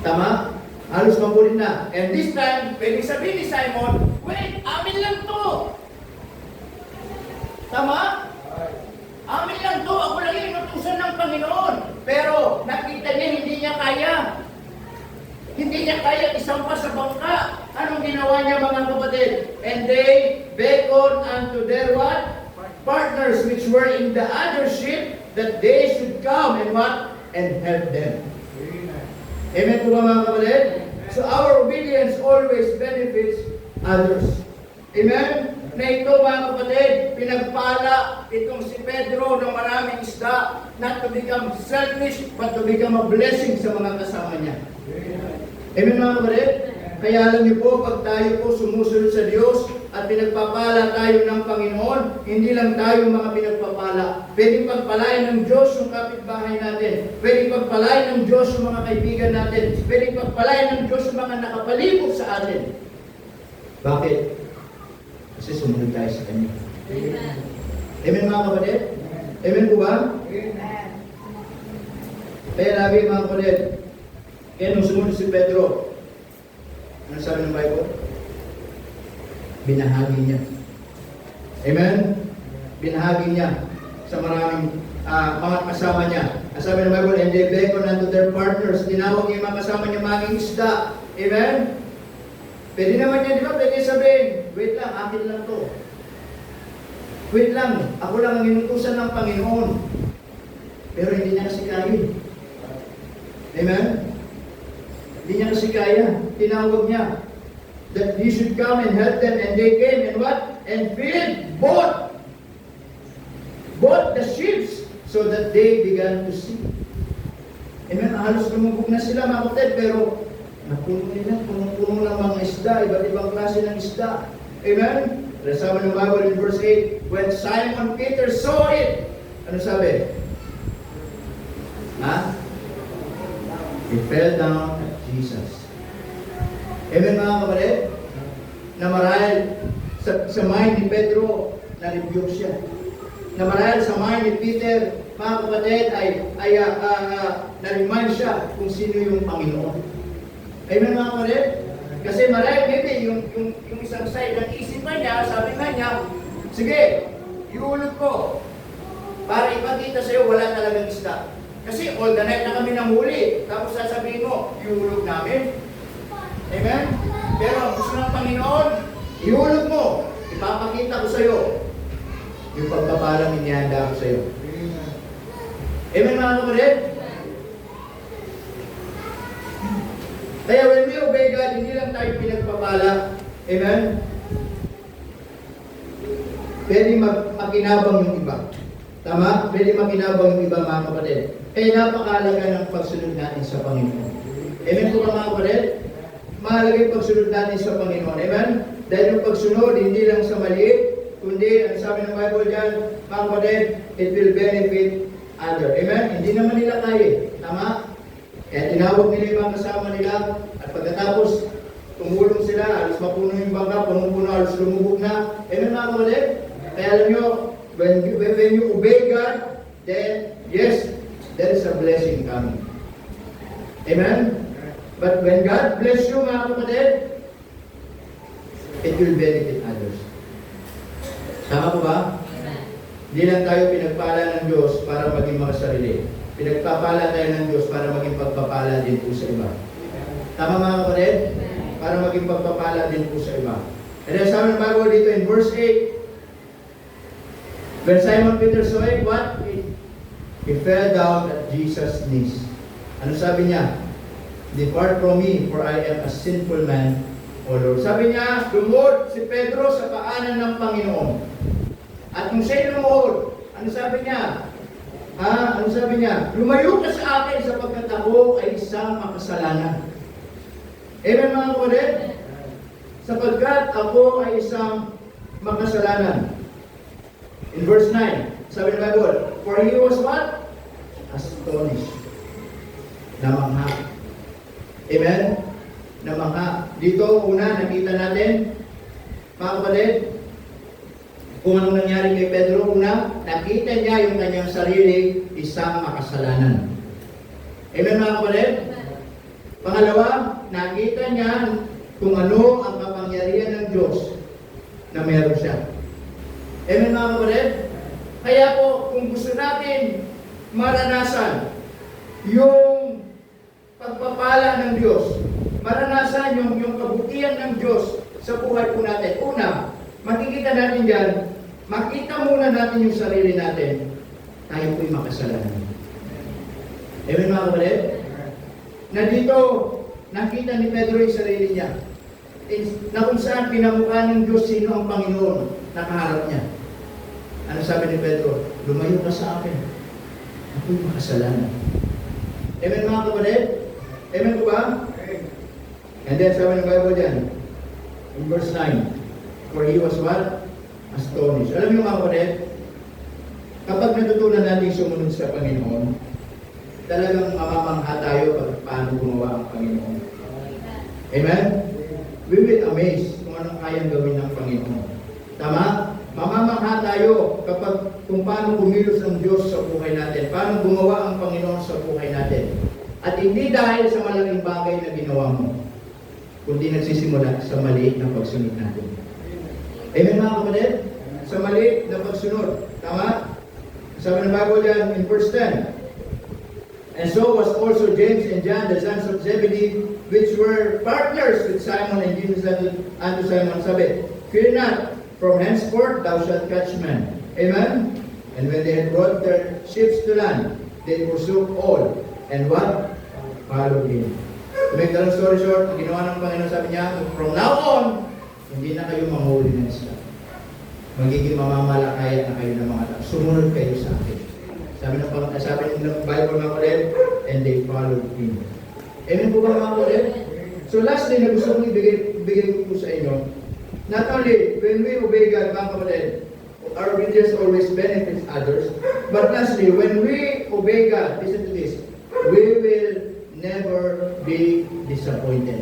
Tama? Halos mapunit na. And this time, pwede sabihin ni Simon, wait, amin lang to. Tama? Amin lang to. Ako lang yung inutusan ng Panginoon. Pero, nakita niya, hindi niya kaya. Hindi niya kaya isampa sa bangka. Anong ginawa niya mga kapatid? And they beckoned unto their what? Partners which were in the other ship, that they should come and what? And help them. Amen po ba mga kapatid? So our obedience always benefits others. Amen? Na ito mga kapatid, pinagpala itong si Pedro ng maraming isda, not to become selfish, but to become a blessing sa mga kasama niya. Amen mga kapatid? Kaya alam niyo po, pag tayo po sumusunod sa Diyos at pinagpapala tayo ng Panginoon, hindi lang tayo mga pinagpapala. Pwede pagpalain ng Diyos yung kapitbahay natin. Pwede pagpalain ng Diyos yung mga kaibigan natin. Pwede pagpalain ng Diyos yung mga nakapalibot sa atin. Bakit? Kasi sumunod tayo sa Kanya. Amen. Amen mga kapatid? Amen po ba? Amen. Kaya lagi mga kapatid, kaya nung sumunod si Pedro, ano sabi ng Bible? Binahagi niya. Amen? Binahagi niya sa maraming mga kasama niya. Ang sabi ng Bible, and they beckoned unto their partners. Tinawag niya yung mga kasama niya maging isda. Amen? Pwede naman niya, di ba? Pwede sabihin, wait lang, akin lang to. Wait lang, ako lang ang inutusan ng Panginoon. Pero hindi niya kasi kaya. Amen? Hindi niya kasi kaya. Tinawag niya that he should come and help them, and they came and what? And filled both the ships so that they began to sink. Amen? Halos lumubog na sila mga kapatid, pero napuno nila, punong-puno lang mga isda, iba't ibang klase ng isda. Amen? Sabi ng Bible in verse 8, when Simon Peter saw it, ano sabi? He fell down at Jesus. Amen mga kapatid? Na marahil sa mind ni Pedro, na-rebuke siya. Na marahil sa mind ni Peter, mga kapatid, ay na-remind siya kung sino yung Panginoon. Amen mga kapatid? Kasi marami, maybe, yung isang side ng isipan niya, sabi nga niya, sige, iulog ko. Para ipakita sa'yo, wala talagang isda. Kasi all the night na kami namuli. Tapos sasabihin mo, iulog namin. Amen? Pero ang gusto ng Panginoon, iulog mo. Ipapakita ko sa'yo yung pagpapalang inihanda ko sa'yo. Amen mga kapatid? Kaya when we obey God, hindi lang tayo pinagpapala. Amen? Pwede makinabang yung iba. Tama? Pwede makinabang yung iba mga kapatid. Kaya napakalaga ng pagsunod natin sa Panginoon. Amen po ba mga kapatid? Mahalaga yung pagsunod natin sa Panginoon. Amen? Dahil yung pagsunod, hindi lang sa maliit, kundi, ang sabi ng Bible dyan, mga kapatid, it will benefit other. Amen? Hindi naman nila kaya. Tama? Kaya tinawag nila yung mga kasama nila, at pagkatapos, tumulong sila, alos mapuno yung bangka, punong-puno, alos lumubog na. Amen mga kapatid? Kaya alam nyo, when you obey God, then, yes, there is a blessing coming. Amen? But when God bless you, mga kapatid, it will benefit others. Tama po ba? Hindi lang tayo pinagpala ng Diyos para maging makasarili. Pinagpapala tayo ng Diyos para maging pagpapala din po sa iba. Tama mga kapatid? Para maging pagpapala din po sa iba. And then sabi ng Bible dito in verse 8, when Simon Peter saw it, what? He fell down at Jesus' knees. Ano sabi niya? Depart from me, for I am a sinful man, O Lord. Sabi niya, lumuhod si Pedro sa paanan ng Panginoon. At kung siya'y lumuhod, ano sabi niya? Ano sabi niya? Lumayo ka sa akin sapagkat ako ay isang makasalanan. Amen mga kapatid? Sapagkat ako ay isang makasalanan. In verse 9, sabi ng Bible, for he was what? Astonished. Namangha. Amen? Namangha. Dito, una, nakita natin, mga kapatid, kung anong nangyari kay Pedro. Una, nakita niya yung kanyang sarili isang makasalanan. Amen mga kapatid? Pangalawa, nakita niya kung ano ang kapangyarihan ng Diyos na meron siya. Amen mga kapatid? Kaya po, kung gusto natin maranasan yung pagpapala ng Diyos, maranasan yung kabutihan ng Diyos sa buhay po natin. Una, makikita natin dyan, makita muna natin yung sarili natin, tayo po'y makasalanan. Amen mga kapatid? Na dito, nakita ni Pedro yung sarili niya. Na kung saan pinamukha ng Diyos sino ang Panginoon, nakaharap niya. Ano sabi ni Pedro? Lumayo ka sa akin. Ako'y makasalanan. Amen mga kapatid? Amen po ba? And then sabi ng Bible dyan, in verse 9, for he was what? Astonished. Alam niyo mga kapatid, kapag natutunan natin sumunod sa Panginoon, talagang mamamangha tayo pag paano gumawa ang Panginoon. Amen? We will amaze kung anong kayang gawin ng Panginoon. Tama? Mamamangha tayo kapag kung paano kumilos ang Diyos sa buhay natin, paano gumawa ang Panginoon sa buhay natin. At hindi dahil sa malaking bagay na ginawa mo, kundi nagsisimula sa maliit na pagsunod natin. Amen mga kapatid? Sa maliit na pagsunod. Tama? Sabi ng Bible dyan in verse 10, and so was also James and John, the sons of Zebedee, which were partners with Simon, and Jesus unto Simon, sabi, fear not, from henceforth thou shalt catch men. Amen? And when they had brought their ships to land, they forsook all, and what? Followed him. To make the long story short, ang ginawa ng Panginoon, sabi niya, from now on, hindi na kayo manghuli ng isla. Magiging mamamalakaya na kayo ng mga tao. Sumunod kayo sa akin. Sabi ng Bible mga kapatid, and they followed him. Amen po ba mga kapatid? So lastly, na gusto kong ibigay ko po sa inyo, not only when we obey God, mga kapatid, our obedience always benefits others, but lastly, when we obey God, listen to this, we will never be disappointed.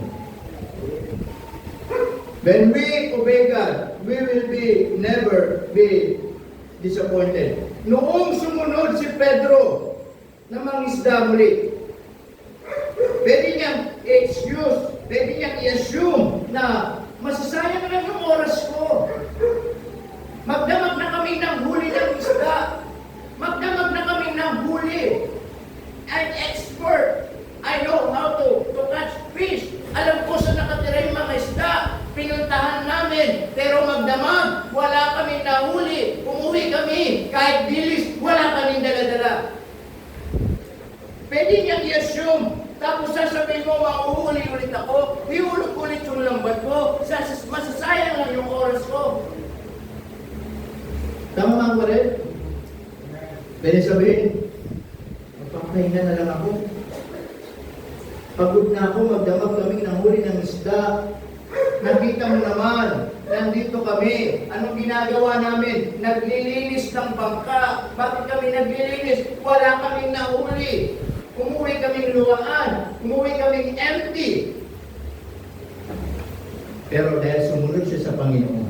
When we obey God, we will never be disappointed. Noong sumunod si Pedro na mangisda muli, pwede niyang i-assume nahuli, umuwi kami, kahit bilis, wala kaming dala-dala. Pwede niyang i-assume, tapos sasabihin mo, mahuhuli ulit ako, iulog ulit yung lambat ko, masasayang lang yung oras ko. Tama nga ba rin? Pwede sabihin, magpapahinga na lang ako. Pagod na ako, magdamag kami ng huli ng isda. Nakita mo naman, nandito kami. Anong ginagawa namin? Naglilinis ng bangka. Bakit kami naglilinis? Wala kaming nahuli. Umuwi kaming luwaan. Umuwi kaming empty. Pero dahil sumunod siya sa Panginoon.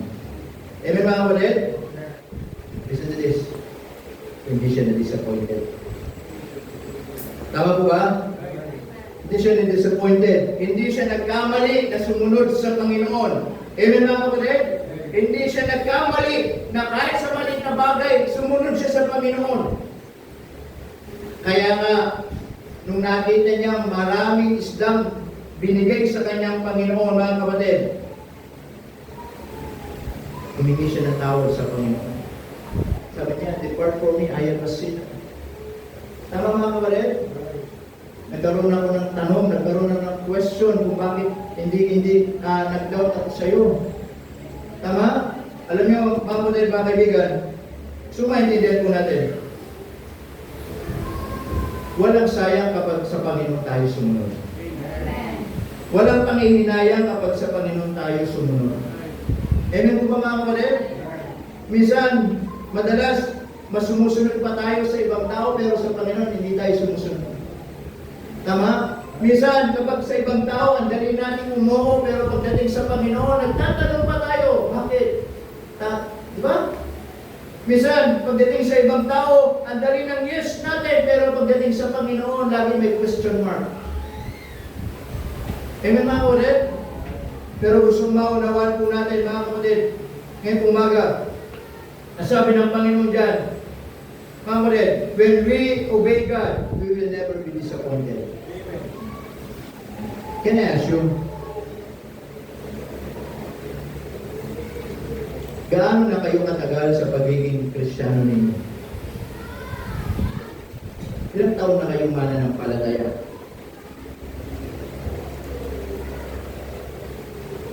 Amen mga kapatid? Listen to this. Hindi siya na-disappointed. Tama po ba? Hindi siya na-disappointed. Hindi siya nagkamali na sumunod sa Panginoon. Amen mga kapatid? Hindi siya nagkamali na kahit sa maliit na bagay, sumunod siya sa Panginoon. Kaya nga, nung nakita niya maraming isdang binigay sa kanyang Panginoon, mga kapatid, humingi siya ng tawad sa Panginoon. Sabi niya, depart for me, I am a sinner. Tama mga kapatid? Nagkaroon ako ng tanong, nagkaroon ako ng question kung bakit hindi nag-doubt ako sa iyo. Tama? Alam niyo, mga kapatid, mga kaibigan, sumaintindihan po natin. Walang sayang kapag sa Panginoon tayo sumunod. Walang panghihinayang kapag sa Panginoon tayo sumunod. Amen po ba mga kapatid? Minsan, madalas, masumusunod pa tayo sa ibang tao, pero sa Panginoon, hindi tayo sumusunod. Tama? Minsan, kapag sa ibang tao, ang dali natin umuho, pero pagdating sa Panginoon, nagtatanong pa tayo. Bakit? Di ba? Minsan, pagdating sa ibang tao, ang dali ng yes natin, pero pagdating sa Panginoon, lagi may question mark. Amen mga kapatid? Pero gusto maunawaan po natin mga kapatid, ngayong umaga, nasabi ng Panginoon dyan, mga kapatid, when we obey God, we will never be disappointed. Can I ask you, gaano na kayo katagal sa pagiging Kristiyano ninyo? Ilang taon na kayong mananampalataya?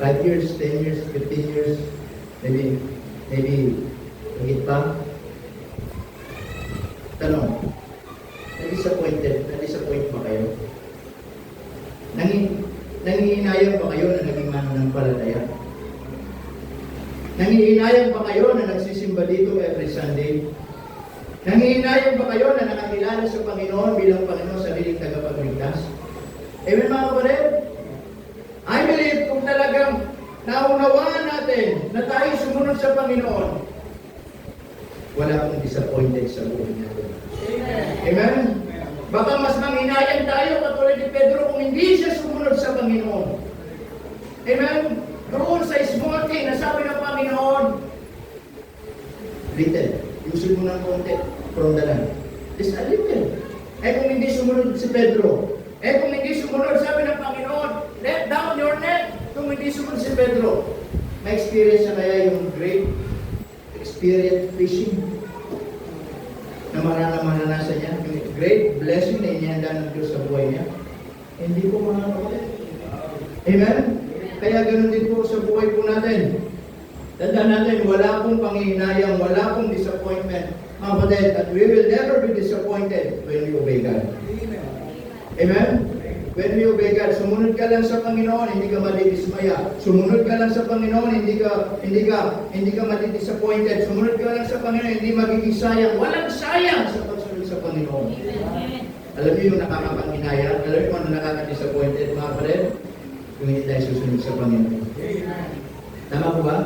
5 years, 10 years, 15 years, maybe higit pa? Tanong, na-disappoint ba kayo? Nangihinayang ba kayo na naging mananampalataya? Nangihinayang ba kayo na nagsisimba dito every Sunday? Nangihinayang ba kayo na nakakilala sa Panginoon bilang Panginoon sa liling tagapagligtas? Amen mga kapatid? I believe kung talagang naunawaan natin na tayo sumunod sa Panginoon, wala akong disappointed sa buhay natin. Amen? Baka mas manghinayang tayo katulad ni Pedro kung hindi siya sumunod sa Panginoon. Amen? Doon sa small thing na sabi ng Panginoon, little, usip mo ng konti from the land. Just a little. Kung hindi sumunod si Pedro, kung hindi sumunod, sabi ng Panginoon, let down your net. Kung hindi sumunod si Pedro, may experience na kaya yung great experience fishing na maranasan niya, yung great blessing na inihanda ng Diyos sa buhay niya. Hindi po mga kapatid. Amen? Kaya ganoon din po sa buhay po natin. Tandaan natin, wala pong panghihinayang, wala pong disappointment. Mga kapatid, that we will never be disappointed when we obey God. Amen? When we obey God, sumunod ka lang sa Panginoon, hindi ka madidismaya. Sumunod ka lang sa Panginoon, hindi ka madidisappointed. Sumunod ka lang sa Panginoon, hindi magiging sayang. Walang sayang sa pagsunod sa Panginoon. Alam niyo yung nakakapanghinayang, alam niyo ano nakaka-disappointed, mga kapatid? Kung hindi tayo susunod sa Panginoon. Tama po ba?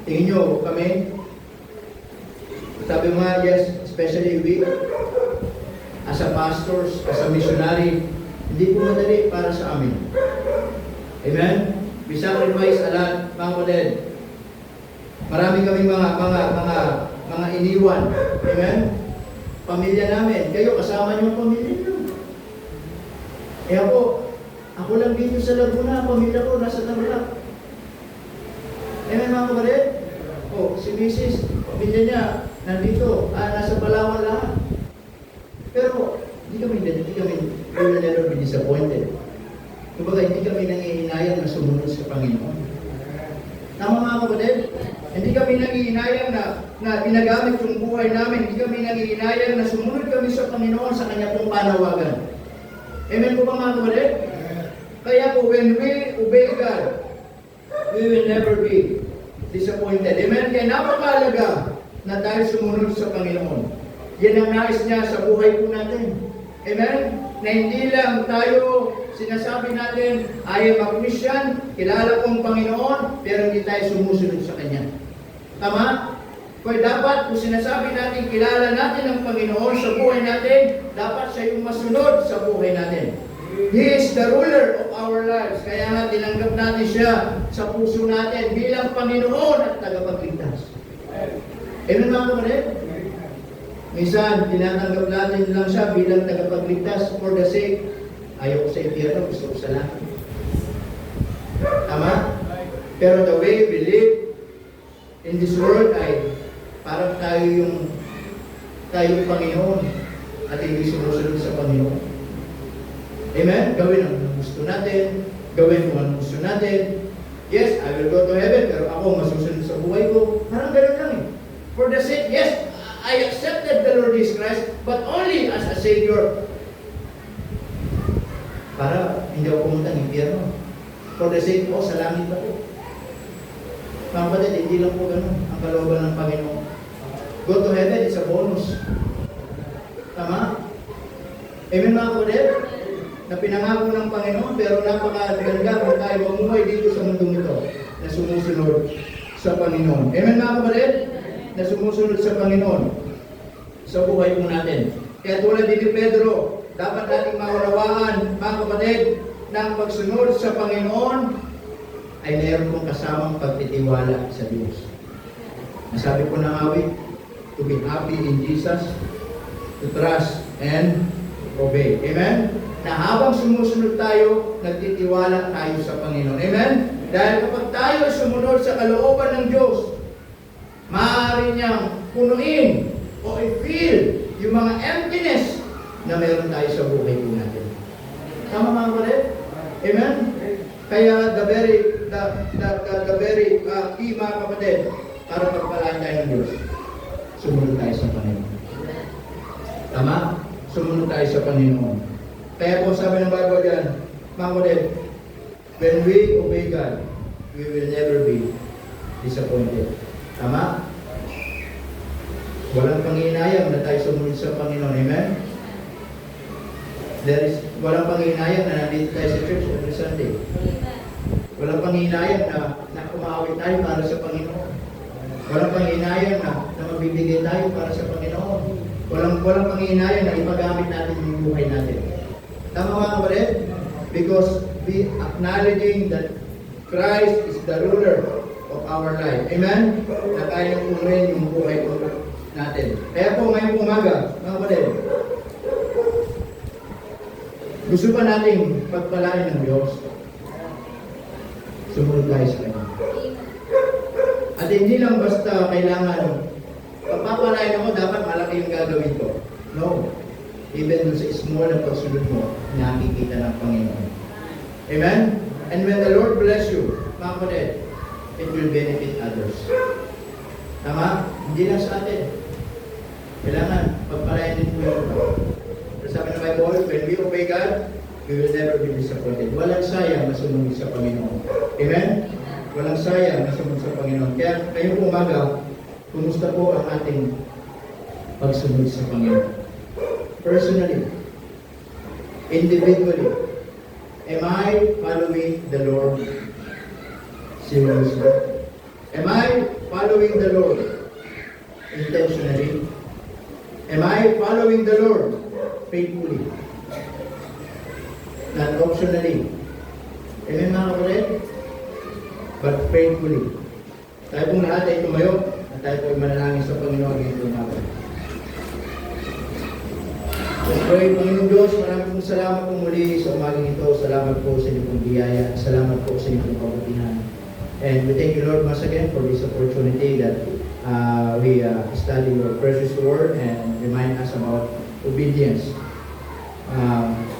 Tingin niyo kami, sabi mo nga, yes, especially we, as a pastors, as a missionary, hindi po madali para sa amin. Amen? We sacrifice a lot, mga kapatid. Marami kaming mga iniwan. Amen? Pamilya namin. Kayo, kasama niyo ang pamilya niyo. Eh ako lang dito sa Laguna, pamilya ko nasa Tarlac. Amen mga kapatid? O, si Mrs., pamilya niya, nandito, nasa Palawan lahat. Pero, we will never be disappointed. Kumbaga, hindi kami nangihinayang na sumunod sa Panginoon. Tama mga kapatid? Hindi kami nangihinayang na pinagamit yung buhay namin. Hindi kami nangihinayang na sumunod kami sa Panginoon sa Kanya pong panawagan. Amen po ba mga kapatid? Kaya po, when we obey God, we will never be disappointed. Amen? Kaya napakalaga na tayo sumunod sa Panginoon. Yan ang nais niya sa buhay po natin. Amen? Na hindi lang tayo sinasabi natin, I am a Christian, kilala kong Panginoon, pero hindi tayo sumusunod sa Kanya. Tama? Kaya dapat, kung sinasabi natin, kilala natin ang Panginoon sa buhay natin, dapat siya yung masunod sa buhay natin. He is the ruler of our lives. Kaya nga tinanggap natin siya sa puso natin bilang Panginoon at tagapagligtas. Amen mga kapatid? Minsan, tinatanggap natin lang siya bilang tagapagligtas for the sake, ayaw ko sa impyerno, gusto ko sa langit. Tama? Pero the way we live in this world ay parang tayo yung Panginoon at hindi sumusunod sa Panginoon. Amen? Gawin ang gusto natin, gawin kung anong gusto natin. Yes, I will go to heaven, pero ako masusunod sa buhay ko. Parang gano'n lang eh. For the sake, yes, I accepted the Lord Jesus Christ, but only as a Savior. Para hindi ako pumunta ng impyerno. For the sake ko, sa langit ako. Mga kapatid, hindi lang po ganun ang kalooban ng Panginoon. Go to heaven is a bonus. Tama? Amen mga kapatid? Na pinangako ng Panginoon, pero napakaganda kung tayo mamuhay dito sa mundong ito na sumusunod sa Panginoon. Amen mga kapatid? Na sumusunod sa Panginoon sa buhay po natin. Kaya tulad ni Pedro, dapat nating maunawaan, mga kapatid, na ang pagsunod sa Panginoon ay mayroon kong kasamang pagtitiwala sa Diyos. Nasabi ko na awit, to be happy in Jesus, to trust and obey. Amen? Na habang sumusunod tayo, nagtitiwala tayo sa Panginoon. Amen? Dahil kapag tayo sumunod sa kalooban ng Diyos, maaari niyang punuin o i-fill yung mga emptiness na meron tayo sa buhay po natin. Tama mga kapatid? Amen? Kaya the very key mga kapatid, para pagpalaan tayo ng Diyos, sumunod tayo sa Panginoon. Tama? Sumunod tayo sa Panginoon. Kaya po sabi ng Bible dyan, mga kapatid, when we obey God, we will never be disappointed. Tama? Walang panghinayang na tayo sumunod sa Panginoon. Amen? Walang panghinayang na nandito tayo sa church every Sunday. Walang panghinayang na kumawit tayo para sa Panginoon. Walang panghinayang na magbibigay tayo para sa Panginoon. Walang panghinayang na ipagamit natin yung buhay natin. Tama mga kapatid? Because we acknowledging that Christ is the ruler of our life. Amen? Na kayang punuin yung buhay natin. Kaya po ngayong umaga, mga kapatid, gusto pa nating pagpalain ng Diyos. Sumunod tayo sa Kanya. At hindi lang basta kailangan, pagpapalain ako, dapat malaki yung gagawin ko. No. Even dun sa small na pagsunod mo, nakikita ng Panginoon. Amen? And when the Lord bless you, mga kapatid, it will benefit others. Tama? Hindi lang sa atin. Kailangan, pagpalain din mo yung sabi ng Bible, when we obey God, we will never be disappointed. Walang sayang na sumunod sa Panginoon. Amen? Walang sayang na sumunod sa Panginoon. Kaya ngayong umaga, kumusta po ang ating pagsunod sa Panginoon? Personally, individually, am I following the Lord seriously? Am I following the Lord intentionally? Am I following the Lord faithfully? Not optionally. Amen mga kapatid? But faithfully. Tayo pong lahat ay tumayo at tayo po ay manalangin sa Panginoon ngayong umaga. Let's pray. Panginoon Diyos, maraming pong salamat po muli sa umagang ito. Salamat po sa inyong biyaya. Salamat po sa inyong kabutihan. And we thank you, Lord, once again for this opportunity that we study your precious word and remind us about obedience.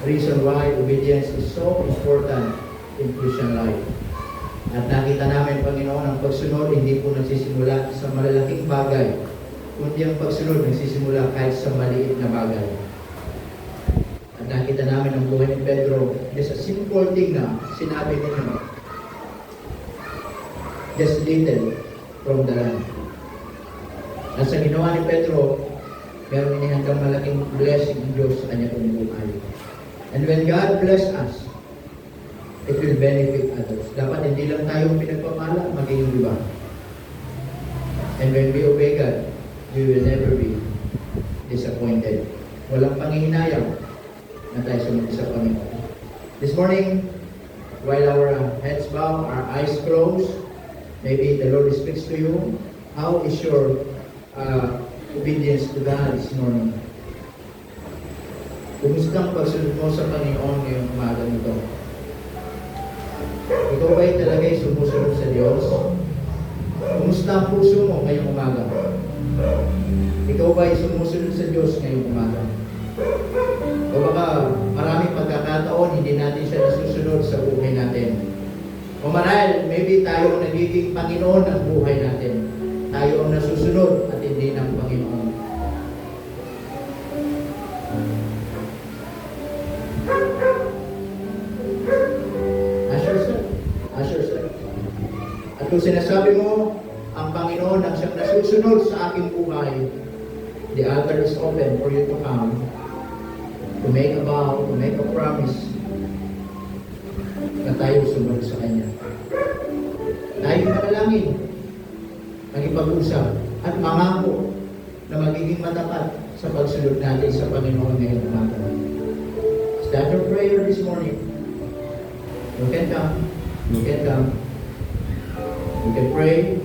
Reason why obedience is so important in Christian life. At nakita namin, Panginoon, ang pagsunod hindi po nagsisimula sa malalaking bagay, kundi ang pagsunod nagsisimula kahit sa maliit na bagay. At nakita namin ang buhay ni Pedro, just a simple thing na sinabi niya, just little from the land. At sa ginawa ni Pedro, meron niya hanggang malaking blessing ng Diyos sa kanya pong buhay. And when God bless us, it will benefit others. Dapat hindi lang tayo pinagpapala, maging iba. And when we obey God, we will never be disappointed. Walang panghihinayang na tayo sumunod sa Panginoon. This morning, while our heads bow, our eyes closed, maybe the Lord speaks to you. How is your obedience to God this morning? Kumusta ang pagsunod mo sa Panginoon ngayong umaga nito? Ikaw ba'y talaga'y sumusunod sa Diyos? Kumusta ang puso mo ngayong umaga? Ikaw ba'y sumusunod sa Diyos ngayong umaga? O baka maraming pagkakataon hindi natin siya nasusunod sa buhay natin. O marahil, maybe tayo ang nagiging Panginoon ng buhay natin. Tayo ang nasusunod at hindi ng Panginoon. Ask yourself. At kung sinasabi mo, ang Panginoon ang siyang nasusunod sa aking buhay, the altar is open for you to come, to make a vow, to make a promise, na tayo sumunod sa Kanya. Tayo manalangin, magipag-usap, at mangako na magiging matapat sa pagsunod natin sa Panginoon ngayong umaga. Is that your prayer this morning? You can come. You can come. You can pray.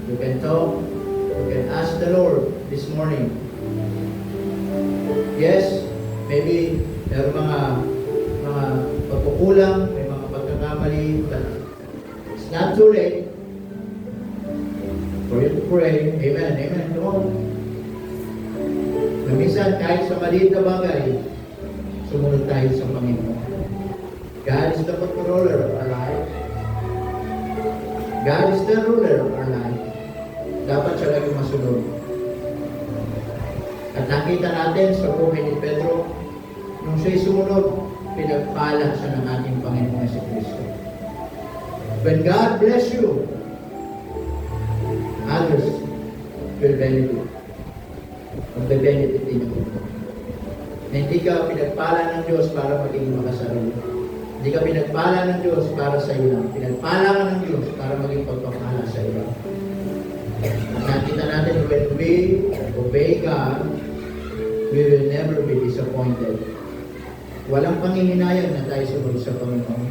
You can talk. You can ask the Lord this morning. Yes, maybe meron mga pagkukulang, may mga pagkakamali, but it's not too late for you to pray. Amen. Amen. Come on. Na minsan, kahit sa maliit na bagay, sumunod tayo sa Panginoon. God is the controller of our life. God is the ruler of our life. Dapat siya lagi masunod. At nakita natin sa buhay ni Pedro, nung siya'y sumunod, pinagpala siya ng ating Panginoon si Kristo. When God bless you, others will benefit of the benefit in you. Na hindi ka pinagpala ng Diyos para maging makasarili. Hindi ka pinagpala ng Diyos para sa iyo lang. Pinagpala ka ng Diyos para maging pagpapala sa iyo. At nakita natin, when we obey God, we will never be disappointed. Walang panghihinayang na tayo sumunod sa Panginoon.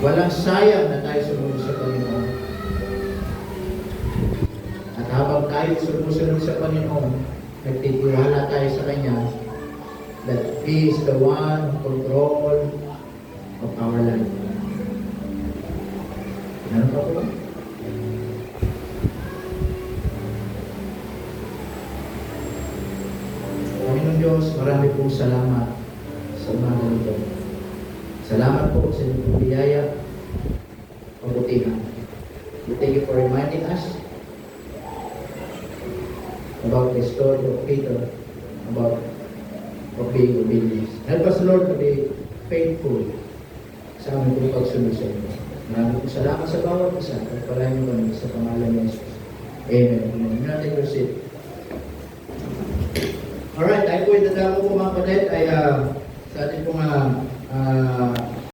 Walang sayang na tayo sumunod sa Panginoon. At habang tayo sumusunod sa Panginoon, nagtitiwala tayo sa Kanya that He is the one who control of our life. Ano pa po? Panginoon Diyos, marami pong salamat sa umaga nito. Salamat po sa inyong biyaya, pabutihan. We thank you for reminding us about the story of Peter, about being obedient. Help us, Lord, to be faithful sa aming pagsunod sa inyo. Maraming po salamat sa bawat isa at palahin mo kami sa pangalan ni Jesus. Amen. Amen. Natin your seat. Alright, tayo po itadamo po mga kapatid ay sa ating pong